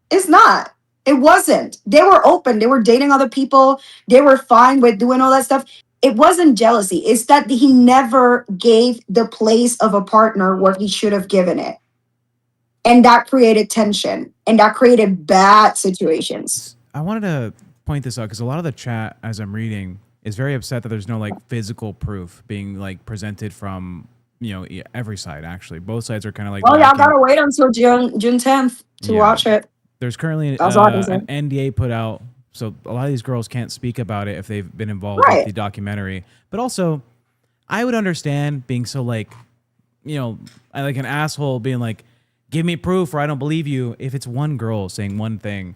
It's not. It wasn't. They were open. They were dating other people. They were fine with doing all that stuff. It wasn't jealousy. It's that he never gave the place of a partner what he should have given it. And that created tension. And that created bad situations. I wanted to point this out because a lot of the chat, as I'm reading, is very upset that there's no like physical proof being like presented from, you know, every side. Actually, both sides are kind of like, Well, y'all gotta wait until June 10th to watch it. There's currently That's all I can say. an NDA put out, so a lot of these girls can't speak about it if they've been involved with the documentary. But also, I would understand being so like, you know, like an asshole being like, give me proof or I don't believe you, if it's one girl saying one thing.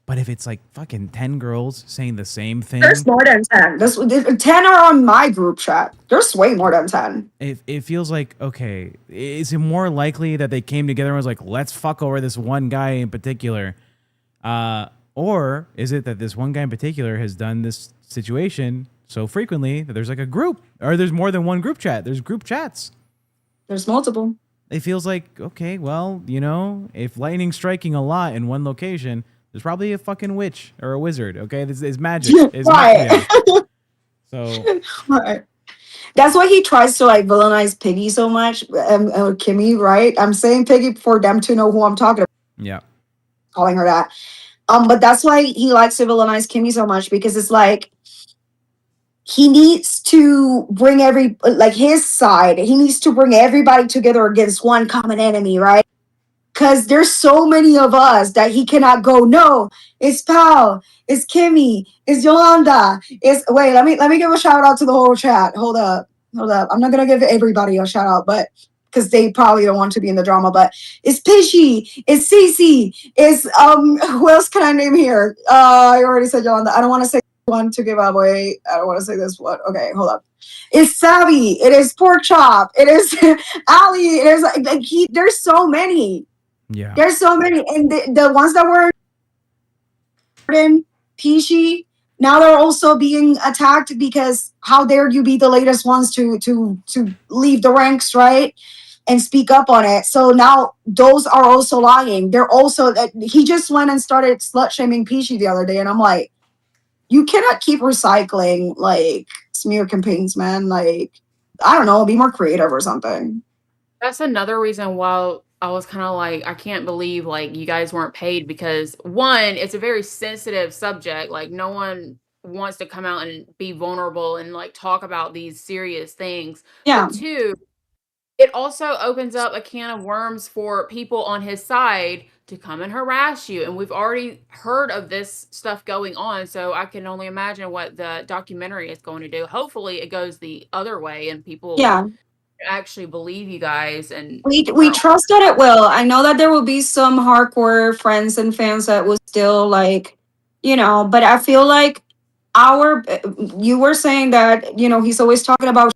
But if it's like fucking 10 girls saying the same thing. There's more than 10. 10 are on my group chat. There's way more than 10. It feels like, okay, is it more likely that they came together and was like, let's fuck over this one guy in particular? Or is it that this one guy in particular has done this situation so frequently that there's like a group, or there's more than one group chat? There's group chats. There's multiple. It feels like, okay, well, you know, if lightning's striking a lot in one location, there's probably a fucking witch or a wizard. Okay, this is magic. It's right. So right. That's why he tries to like villainize Piggy so much. Kimmy, right? I'm saying Piggy for them to know who I'm talking about. Yeah. Calling her that. But that's why he likes to villainize Kimmy so much, because it's like he needs to bring his side. He needs to bring everybody together against one common enemy, right? Because there's so many of us that he cannot go, no, it's Pal, it's Kimmy, it's Yolanda, wait, let me give a shout out to the whole chat. Hold up. I'm not gonna give everybody a shout out, but because they probably don't want to be in the drama, but it's Pishy, it's Cece, it's who else can I name here? I already said Yolanda. I don't want to say one to give away. I don't want to say this one. Okay, hold up. It's Savvy, it is Pork Chop, it is Ali, it is like there's so many. Yeah. There's so many. And the ones that were in Pishy, now they're also being attacked because how dare you be the latest ones to leave the ranks, right? And speak up on it. So now those are also lying. They're also, he just went and started slut shaming Pishy the other day. And I'm like, you cannot keep recycling like smear campaigns, man. Like, I don't know, be more creative or something. That's another reason why I was kind of like, I can't believe like you guys weren't paid, because one, it's a very sensitive subject. Like no one wants to come out and be vulnerable and like talk about these serious things. Yeah. But two, it also opens up a can of worms for people on his side to come and harass you. And we've already heard of this stuff going on. So I can only imagine what the documentary is going to do. Hopefully it goes the other way and people actually believe you guys, and we trust that it will. I know that there will be some hardcore friends and fans that will still like, you know, but I feel like you were saying that, you know, he's always talking about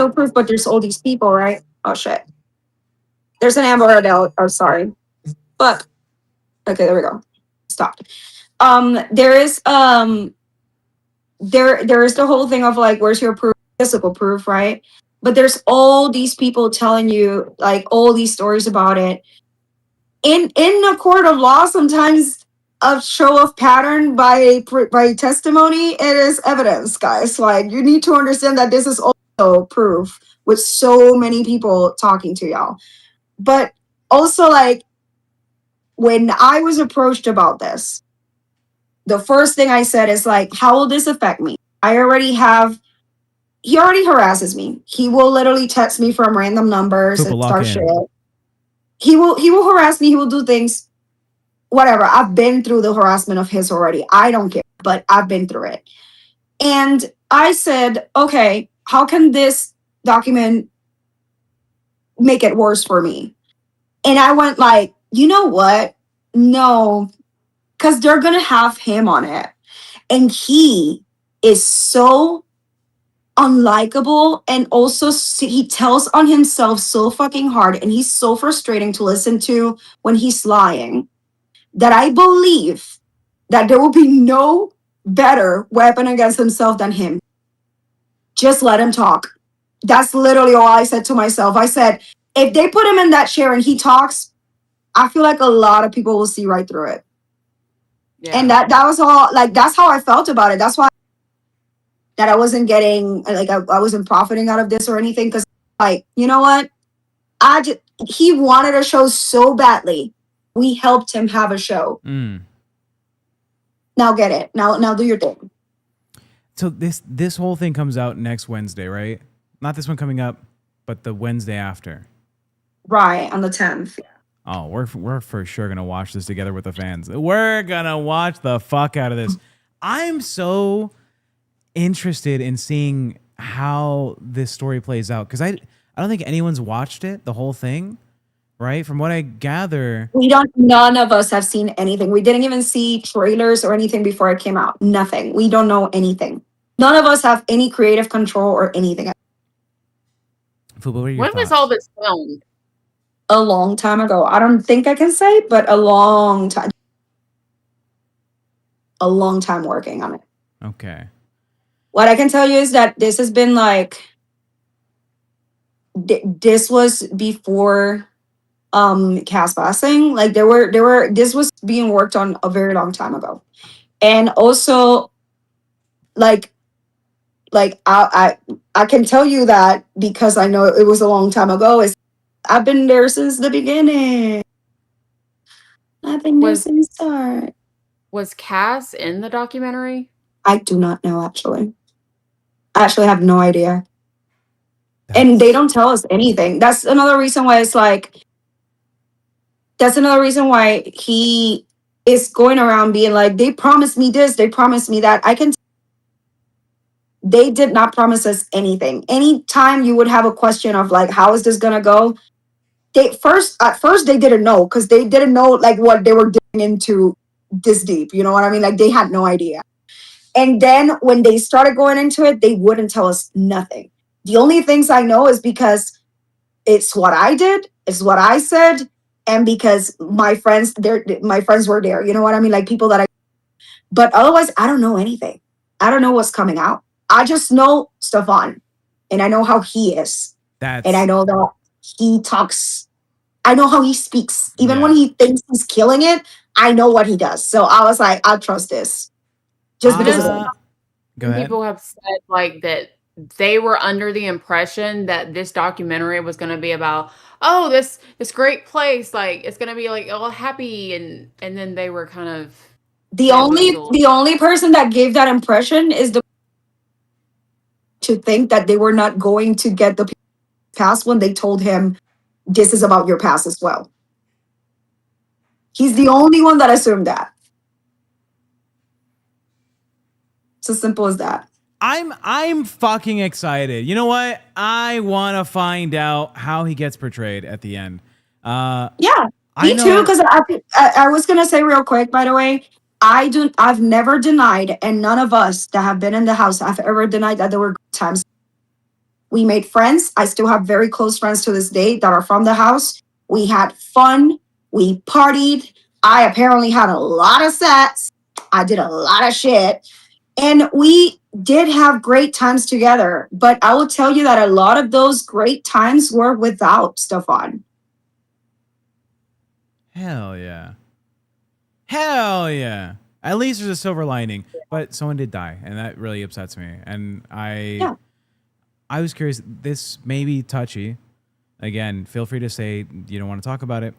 show proof, but there's all these people, right? Oh shit. There's an Amber Adele. Oh, sorry. But okay, there we go. Stop. There is there is the whole thing of like, where's your proof, physical proof, right? But there's all these people telling you like all these stories about it. In a court of law, sometimes a show of pattern by testimony, it is evidence, guys. Like you need to understand that this is also proof with so many people talking to y'all. But also like when I was approached about this, the first thing I said is like, how will this affect me? He already harasses me. He will literally text me from random numbers and Fupa, lock start shit. in. He will harass me. He will do things, whatever. I've been through the harassment of his already. I don't care, but I've been through it. And I said, okay, how can this document make it worse for me? And I went like, you know what? No, because they're gonna have him on it. And he is so unlikable, and also he tells on himself so fucking hard, and he's so frustrating to listen to when he's lying, that I believe that there will be no better weapon against himself than him. Just let him talk. That's literally all I said to myself. I said, if they put him in that chair and he talks, I feel like a lot of people will see right through it. Yeah. And that was all, like, that's how I felt about it. That's why that I wasn't getting, like, I wasn't profiting out of this or anything. Because, like, you know what? He wanted a show so badly. We helped him have a show. Now get it. Now do your thing. So this whole thing comes out next Wednesday, right? Not this one coming up, but the Wednesday after. Right, on the 10th. Oh, we're for sure gonna watch this together with the fans. We're gonna watch the fuck out of this. I'm so interested in seeing how this story plays out, because I don't think anyone's watched it, the whole thing, right? From what I gather, None of us have seen anything. We didn't even see trailers or anything before it came out. Nothing. We don't know anything. None of us have any creative control or anything. Fupa, what are your When was thoughts? all this filmed? A long time ago. I don't think I can say, but a long time. A long time working on it. Okay. What I can tell you is that this has been like, this was before Cass passing. Like this was being worked on a very long time ago. And also, like I can tell you that because I know it was a long time ago. Is I've been there since the beginning. I've been there since the start. Was Cass in the documentary? I do not know, actually. I actually have no idea. And they don't tell us anything. That's another reason why it's like, that's another reason why he is going around being like, they promised me this, they promised me that. They did not promise us anything. Anytime you would have a question of like, how is this gonna go? At first they didn't know, because they didn't know like what they were digging into this deep. You know what I mean? Like they had no idea. And then when they started going into it, they wouldn't tell us nothing. The only things I know is because it's what I did, it's what I said, and because my friends were there. You know what I mean? Like people that but otherwise I don't know anything. I don't know what's coming out. I just know Stefan, and I know how he is. And I know that he talks. I know how he speaks. Even when he thinks he's killing it, I know what he does. So I was like, I'll trust this. Just because of that. Go ahead. People have said like that they were under the impression that this documentary was going to be about, oh, this great place, like it's going to be like all happy, and then they were kind of the only person that gave that impression is to think that they were not going to get the past when they told him this is about your past as well. He's the only one that assumed that. It's as simple as that. I'm fucking excited. You know what? I want to find out how he gets portrayed at the end. Yeah, me too. Because I was gonna say real quick, by the way, I've never denied, and none of us that have been in the house have ever denied that there were good times. We made friends. I still have very close friends to this day that are from the house. We had fun. We partied. I apparently had a lot of sex. I did a lot of shit. And we did have great times together. But I will tell you that a lot of those great times were without Stefan. Hell yeah. Hell yeah. At least there's a silver lining. But someone did die, and that really upsets me. And I was curious. This may be touchy. Again, feel free to say you don't want to talk about it.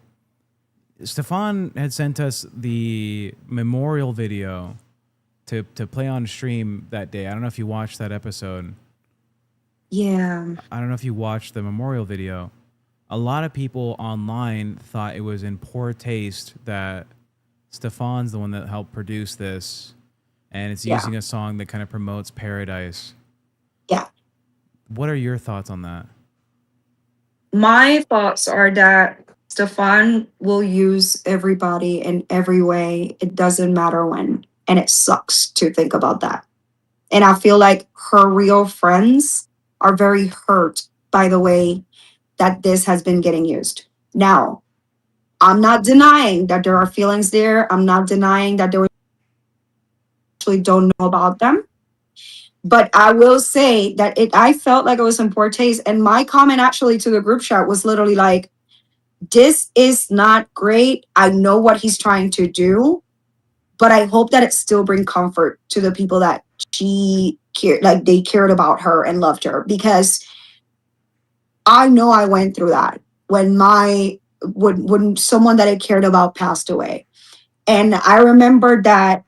Stefan had sent us the memorial video to play on stream that day. I don't know if you watched that episode. Yeah. I don't know if you watched the memorial video. A lot of people online thought it was in poor taste that Stefan's the one that helped produce this, and it's Yeah. using a song that kind of promotes Paradise. Yeah. What are your thoughts on that? My thoughts are that Stefan will use everybody in every way. It doesn't matter when. And it sucks to think about that. And I feel like her real friends are very hurt by the way that this has been getting used. Now, I'm not denying that there are feelings there. I'm not denying that they actually don't know about them. But I will say that I felt like it was in poor taste. And my comment actually to the group chat was literally like, this is not great. I know what he's trying to do, but I hope that it still bring comfort to the people that she cared, like they cared about her and loved her, because I know I went through that when when someone that I cared about passed away. And I remember that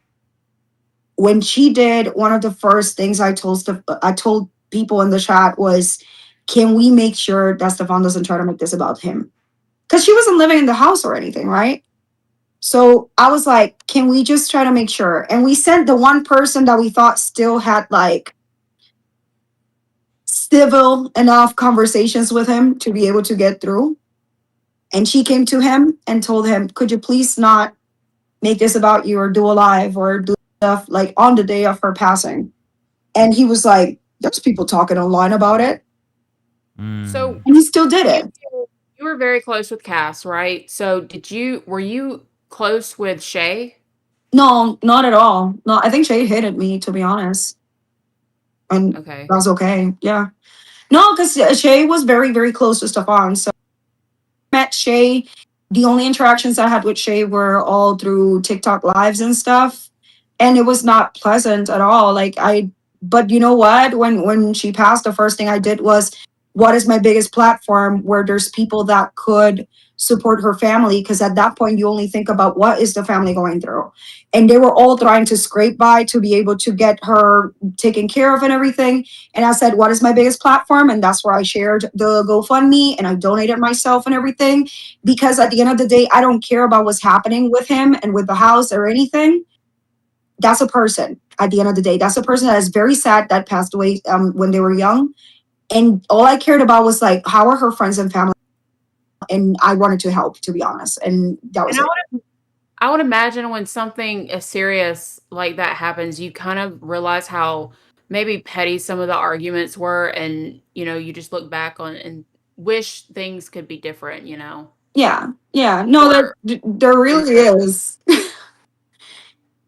when she did, one of the first things I told people in the chat was, can we make sure that Stefan doesn't try to make this about him? Because she wasn't living in the house or anything, right? So I was like, can we just try to make sure? And we sent the one person that we thought still had like civil enough conversations with him to be able to get through. And she came to him and told him, could you please not make this about you or do a live or do stuff like on the day of her passing? And he was like, there's people talking online about it. So And he still did it. you were very close with Cass, right? So were you close with Shay? No, not at all. No, I think Shay hated me, to be honest. And Okay. that was okay. Yeah. No, because Shay was very, very close to Stefan. So I met Shay. The only interactions I had with Shay were all through TikTok lives and stuff. And it was not pleasant at all. But you know what? When she passed, the first thing I did was, what is my biggest platform where there's people that could support her family? Because at that point, you only think about what is the family going through. And they were all trying to scrape by to be able to get her taken care of and everything. And I said, what is my biggest platform? And that's where I shared the GoFundMe and I donated myself and everything. Because at the end of the day, I don't care about what's happening with him and with the house or anything. That's a person at the end of the day. That's a person that is very sad that passed away when they were young. And all I cared about was like, how are her friends and family? And I wanted to help, to be honest. And that was it. I would imagine when something as serious like that happens, you kind of realize how maybe petty some of the arguments were, and you just look back on and wish things could be different. Yeah. No, Or there really is.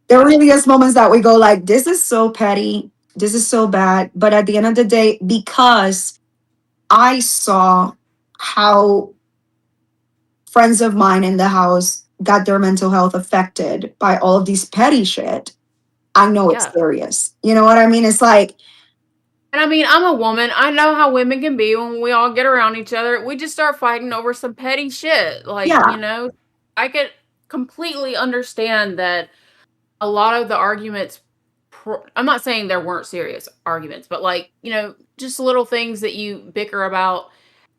There really is moments that we go like, this is so petty. This is so bad. But at the end of the day, because I saw how friends of mine in the house got their mental health affected by all of these petty shit, I know it's yeah. serious. You know what I mean? It's like, And I mean, I'm a woman. I know how women can be when we all get around each other. We just start fighting over some petty shit. Like, yeah, I could completely understand that a lot of the arguments, I'm not saying there weren't serious arguments, but like, just little things that you bicker about.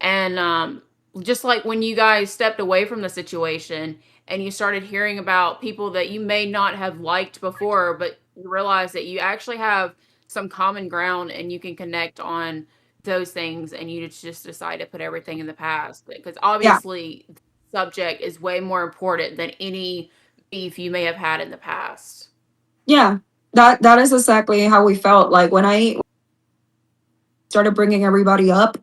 And just like when you guys stepped away from the situation and you started hearing about people that you may not have liked before, but you realize that you actually have some common ground and you can connect on those things, and you just decide to put everything in the past, because yeah, obviously the subject is way more important than any beef you may have had in the past. yeah. That is exactly how we felt. Like when I started bringing everybody up,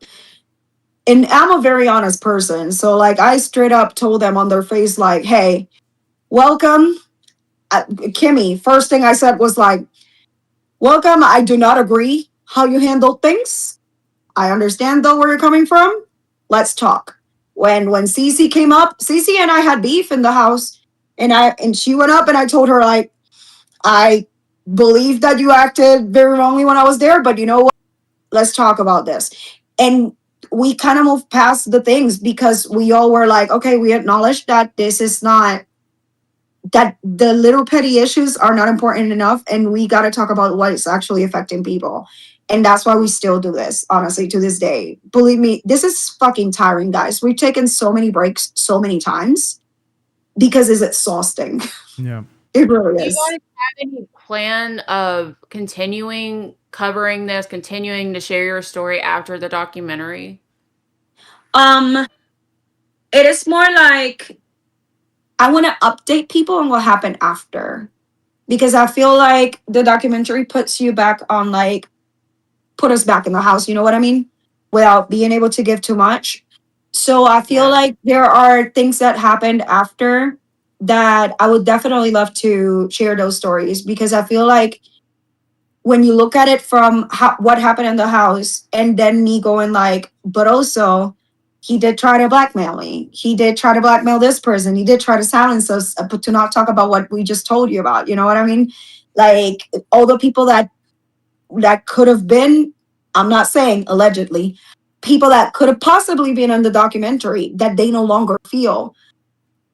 and I'm a very honest person. So like I straight up told them on their face, like, hey, welcome. Kimmy, first thing I said was like, welcome. I do not agree how you handle things. I understand though where you're coming from. Let's talk. When Cece came up, Cece and I had beef in the house, and she went up and I told her like, I believe that you acted very wrongly when I was there, but you know what? Let's talk about this. And we kind of moved past the things because we all were like, okay, we acknowledge that this is not, that the little petty issues are not important enough, and we got to talk about what is actually affecting people. And that's why we still do this, honestly, to this day. Believe me, this is fucking tiring, guys. We've taken so many breaks so many times because it's exhausting. Yeah. It really Do you is. guys have any plan of continuing covering this, continuing to share your story after the documentary? It is more like I want to update people on what happened after, because I feel like the documentary puts you back on, like, put us back in the house, you know what I mean? Without being able to give too much. So I feel Yeah. like there are things that happened after that I would definitely love to share those stories, because I feel like when you look at it from what happened in the house, and then me going like, but also he did try to blackmail me. He did try to blackmail this person. He did try to silence us, but to not talk about what we just told you about. You know what I mean? Like all the people that could have been, I'm not saying allegedly, people that could have possibly been in the documentary that they no longer feel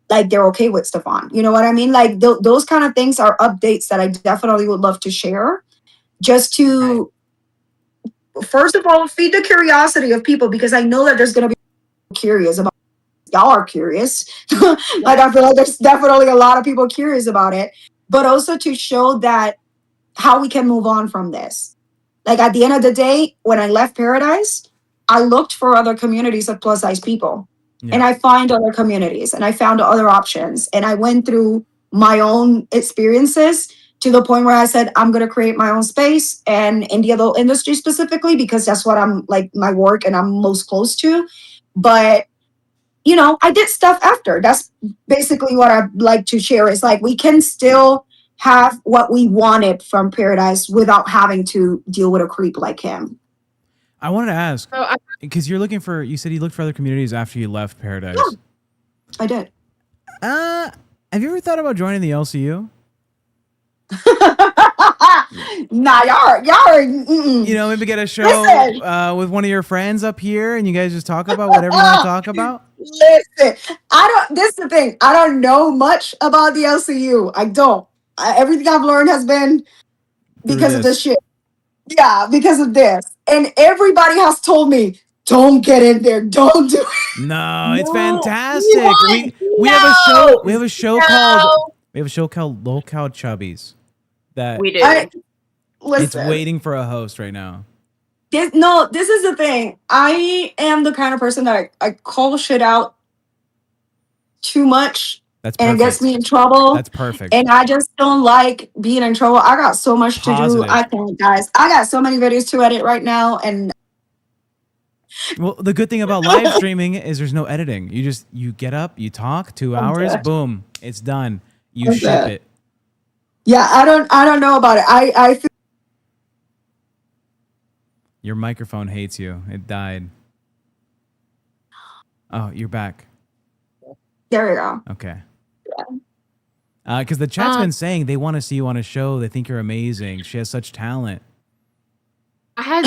like they're okay with Stefan. You know what I mean? Like those kind of things are updates that I definitely would love to share, just to, first of all, feed the curiosity of people, because I know that there's going to be curious about, y'all are curious. Like I feel like there's definitely a lot of people curious about it, but also to show that how we can move on from this. Like at the end of the day, when I left Paradise, I looked for other communities of plus size people. Yeah. And I find other communities and I found other options. And I went through my own experiences to the point where I said, I'm going to create my own space, and in the adult industry specifically, because that's what I'm like, my work and I'm most close to. But, you know, I did stuff after. That's basically what I'd like to share, is like we can still have what we wanted from Paradise without having to deal with a creep like him. I wanted to ask, So I, because you said you looked for other communities after you left Paradise. Yeah. I did. Have you ever thought about joining the LCU? Nah, y'all are. Mm-mm. You know, maybe get a show Listen. with one of your friends up here, and you guys just talk about whatever you want to talk about. Listen, this is the thing. I don't know much about the LCU. I don't. Everything I've learned has been because of this shit. Yeah, because of this. And everybody has told me, don't get in there. Don't do it. No, it's No. fantastic. What? We have a show. We have a show called Local Chubbies. That we do. it's Listen. waiting for a host right now. This is the thing. I am the kind of person that I call shit out too much. That's and perfect. it gets me in trouble. That's perfect. And I just don't like being in trouble. I got so much to do. Positive. I can't, guys. I got so many videos to edit right now, and Well, the good thing about live streaming is there's no editing. You get up, you talk, 2 hours, boom, it's done. You ship it. yeah, I don't know about it. I feel Your microphone hates you. It died. Oh, you're back. there we go. Okay. Because the chat's been saying they want to see you on a show. They think you're amazing. She has such talent. I had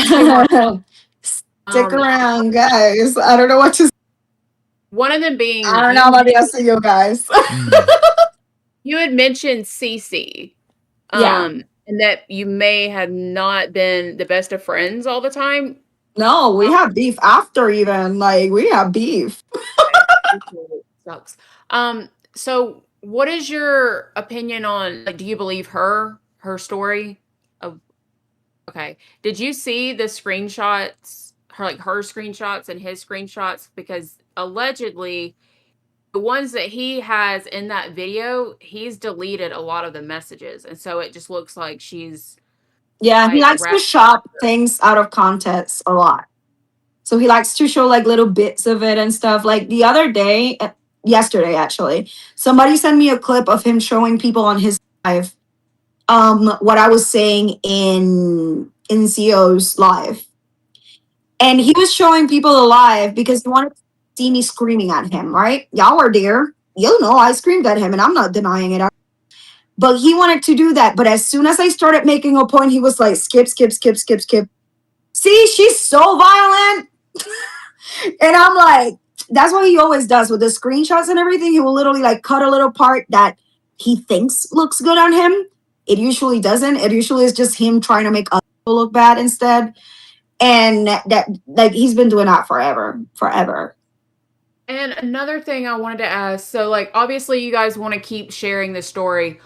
two Stick around, guys. I don't know what to say. one of them being I don't know about the SEO, guys. you had mentioned Cece. Yeah. And that you may have not been the best of friends all the time. No, we have beef after even. Like, we have beef. Sucks. So what is your opinion on, like, do you believe her story of, okay. Did you see the screenshots, her screenshots and his screenshots? Because allegedly the ones that he has in that video, he's deleted a lot of the messages. And so it just looks like she's. Yeah, he likes to shop things out of context a lot. So he likes to show like little bits of it and stuff. Like the other day, yesterday actually, somebody sent me a clip of him showing people on his live what I was saying in CO's live. And he was showing people the live because he wanted to see me screaming at him, right? Y'all were there. You know, I screamed at him and I'm not denying it. But he wanted to do that. But as soon as I started making a point, he was like, skip, skip, skip, skip, skip. See, she's so violent. And I'm like, that's what he always does with the screenshots and everything. He will literally like cut a little part that he thinks looks good on him. It usually doesn't. It usually is just him trying to make other people look bad instead. And that like he's been doing that forever. And another thing I wanted to ask, so like obviously you guys want to keep sharing this story.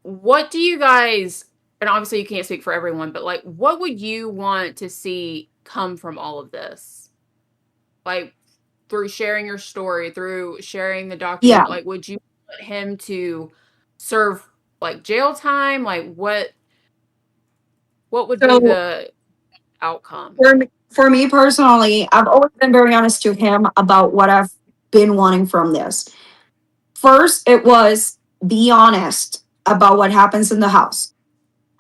What do you guys, and obviously you can't speak for everyone, but like what would you want to see come from all of this? Like through sharing your story, through sharing the Yeah. document, like would you want him to serve like jail time? Like what would be So the outcome? for me personally, I've always been very honest to him about what I've been wanting from this. First, it was be honest about what happens in the house.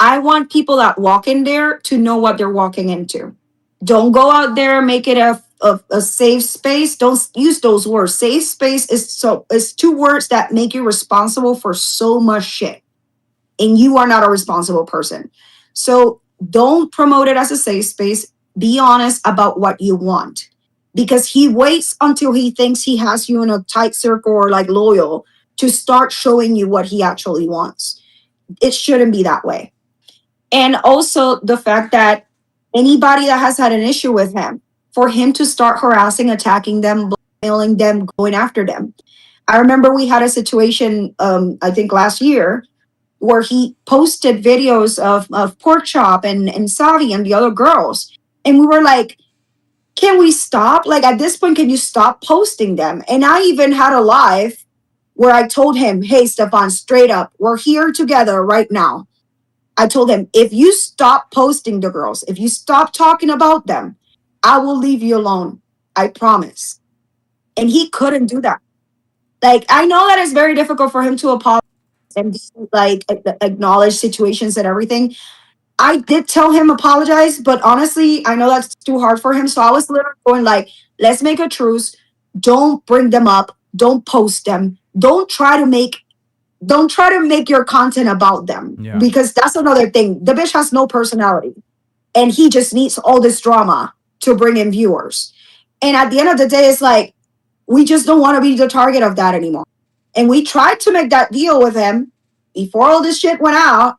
I want people that walk in there to know what they're walking into. Don't go out there, make it a safe space. Don't use those words. Safe space is two words that make you responsible for so much shit. And you are not a responsible person. So don't promote it as a safe space. Be honest about what you want. Because he waits until he thinks he has you in a tight circle or like loyal to start showing you what he actually wants. It shouldn't be that way. And also the fact that anybody that has had an issue with him, for him to start harassing, attacking them, blackmailing them, going after them. I remember we had a situation, I think last year, where he posted videos of Pork Chop and Savi and the other girls. And we were like, can we stop? Like at this point, can you stop posting them? And I even had a live where I told him, hey, Stefan, straight up, we're here together right now. I told him, if you stop posting the girls, if you stop talking about them, I will leave you alone. I promise. And he couldn't do that. Like, I know that it's very difficult for him to apologize and like acknowledge situations and everything. I did tell him apologize, but honestly, I know that's too hard for him. So I was literally going like, let's make a truce. Don't bring them up. Don't post them. Don't try to make your content about them. Yeah. Because that's another thing. The bitch has no personality. And he just needs all this drama to bring in viewers. And at the end of the day, it's like, we just don't want to be the target of that anymore. And we tried to make that deal with him before all this shit went out,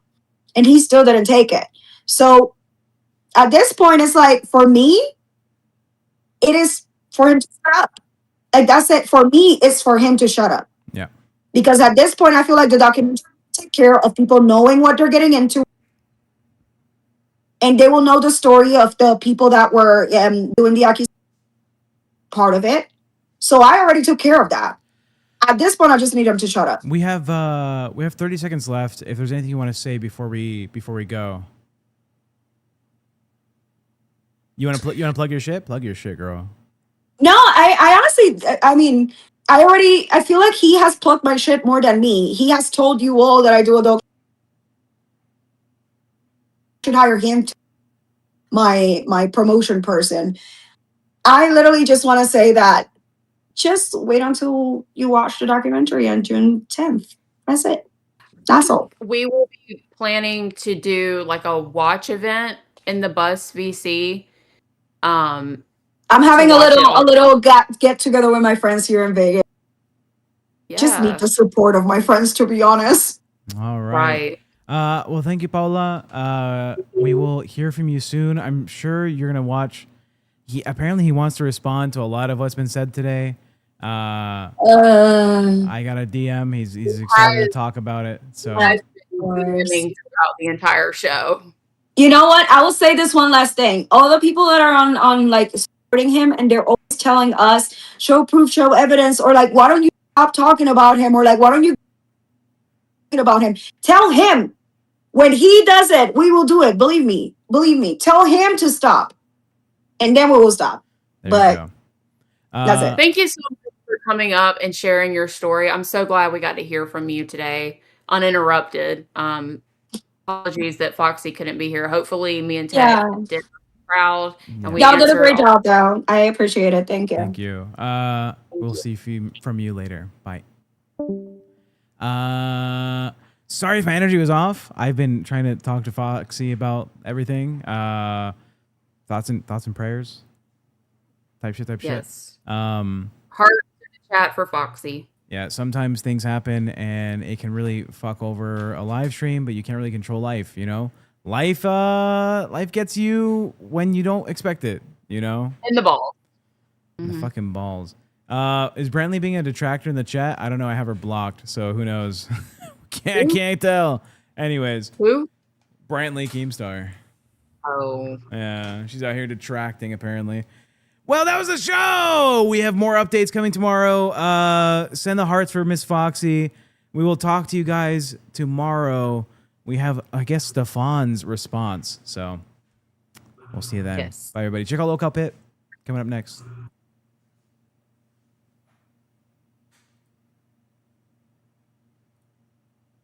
and he still didn't take it. So at this point, it's like, for me, it is for him to shut up. Like that's it. For me, it's for him to shut up. Yeah. Because at this point, I feel like the documentary will take care of people knowing what they're getting into. And they will know the story of the people that were doing the accusation part of it. So I already took care of that. At this point, I just need him to shut up. We have 30 seconds left. If there's anything you want to say before we go. You want to plug your shit? Plug your shit, girl. No, I honestly, I mean, I feel like he has plugged my shit more than me. He has told you all that I do a dog. Should hire him to my promotion person. I literally just want to say that just wait until you watch the documentary on June 10th. That's it. That's all. We will be planning to do like a watch event in the bus VC. I'm having a little get together with my friends here in Vegas. Yeah. Just need the support of my friends, to be honest. All right. Well, thank you, Paola. We will hear from you soon. I'm sure you're gonna watch. Apparently he wants to respond to a lot of what's been said today. I got a DM. He's excited to talk about it. So throughout the entire show. You know what? I will say this one last thing. All the people that are on like supporting him, and they're always telling us, show proof, show evidence, or like, why don't you stop talking about him, or like, why don't you about him? Tell him when he does it, we will do it. Believe me. Tell him to stop, and then we will stop. But that's it. Thank you so much for coming up and sharing your story. I'm so glad we got to hear from you today, uninterrupted. Apologies that Foxy couldn't be here. Hopefully, me and Ted did proud. And y'all did a great job, though. I appreciate it. Thank you. Thank you. We'll see from you later. Bye. Sorry if my energy was off. I've been trying to talk to Foxy about everything. Thoughts and prayers. type shit. Yes. Um, Heart in the chat for Foxy. yeah, sometimes things happen and it can really fuck over a live stream, but you can't really control life, you know? Life gets you when you don't expect it, you know? In the ball. The fucking balls. Is Brantley being a detractor in the chat? I don't know. I have her blocked, so who knows? Can't tell. Anyways, Who? Brantley Keemstar. Oh. Yeah, she's out here detracting apparently. Well, that was the show. We have more updates coming tomorrow. Send the hearts for Miss Foxy. We will talk to you guys tomorrow. We have, I guess, Stefan's response. So we'll see you then. Yes. Bye, everybody. Check out Local Pit coming up next.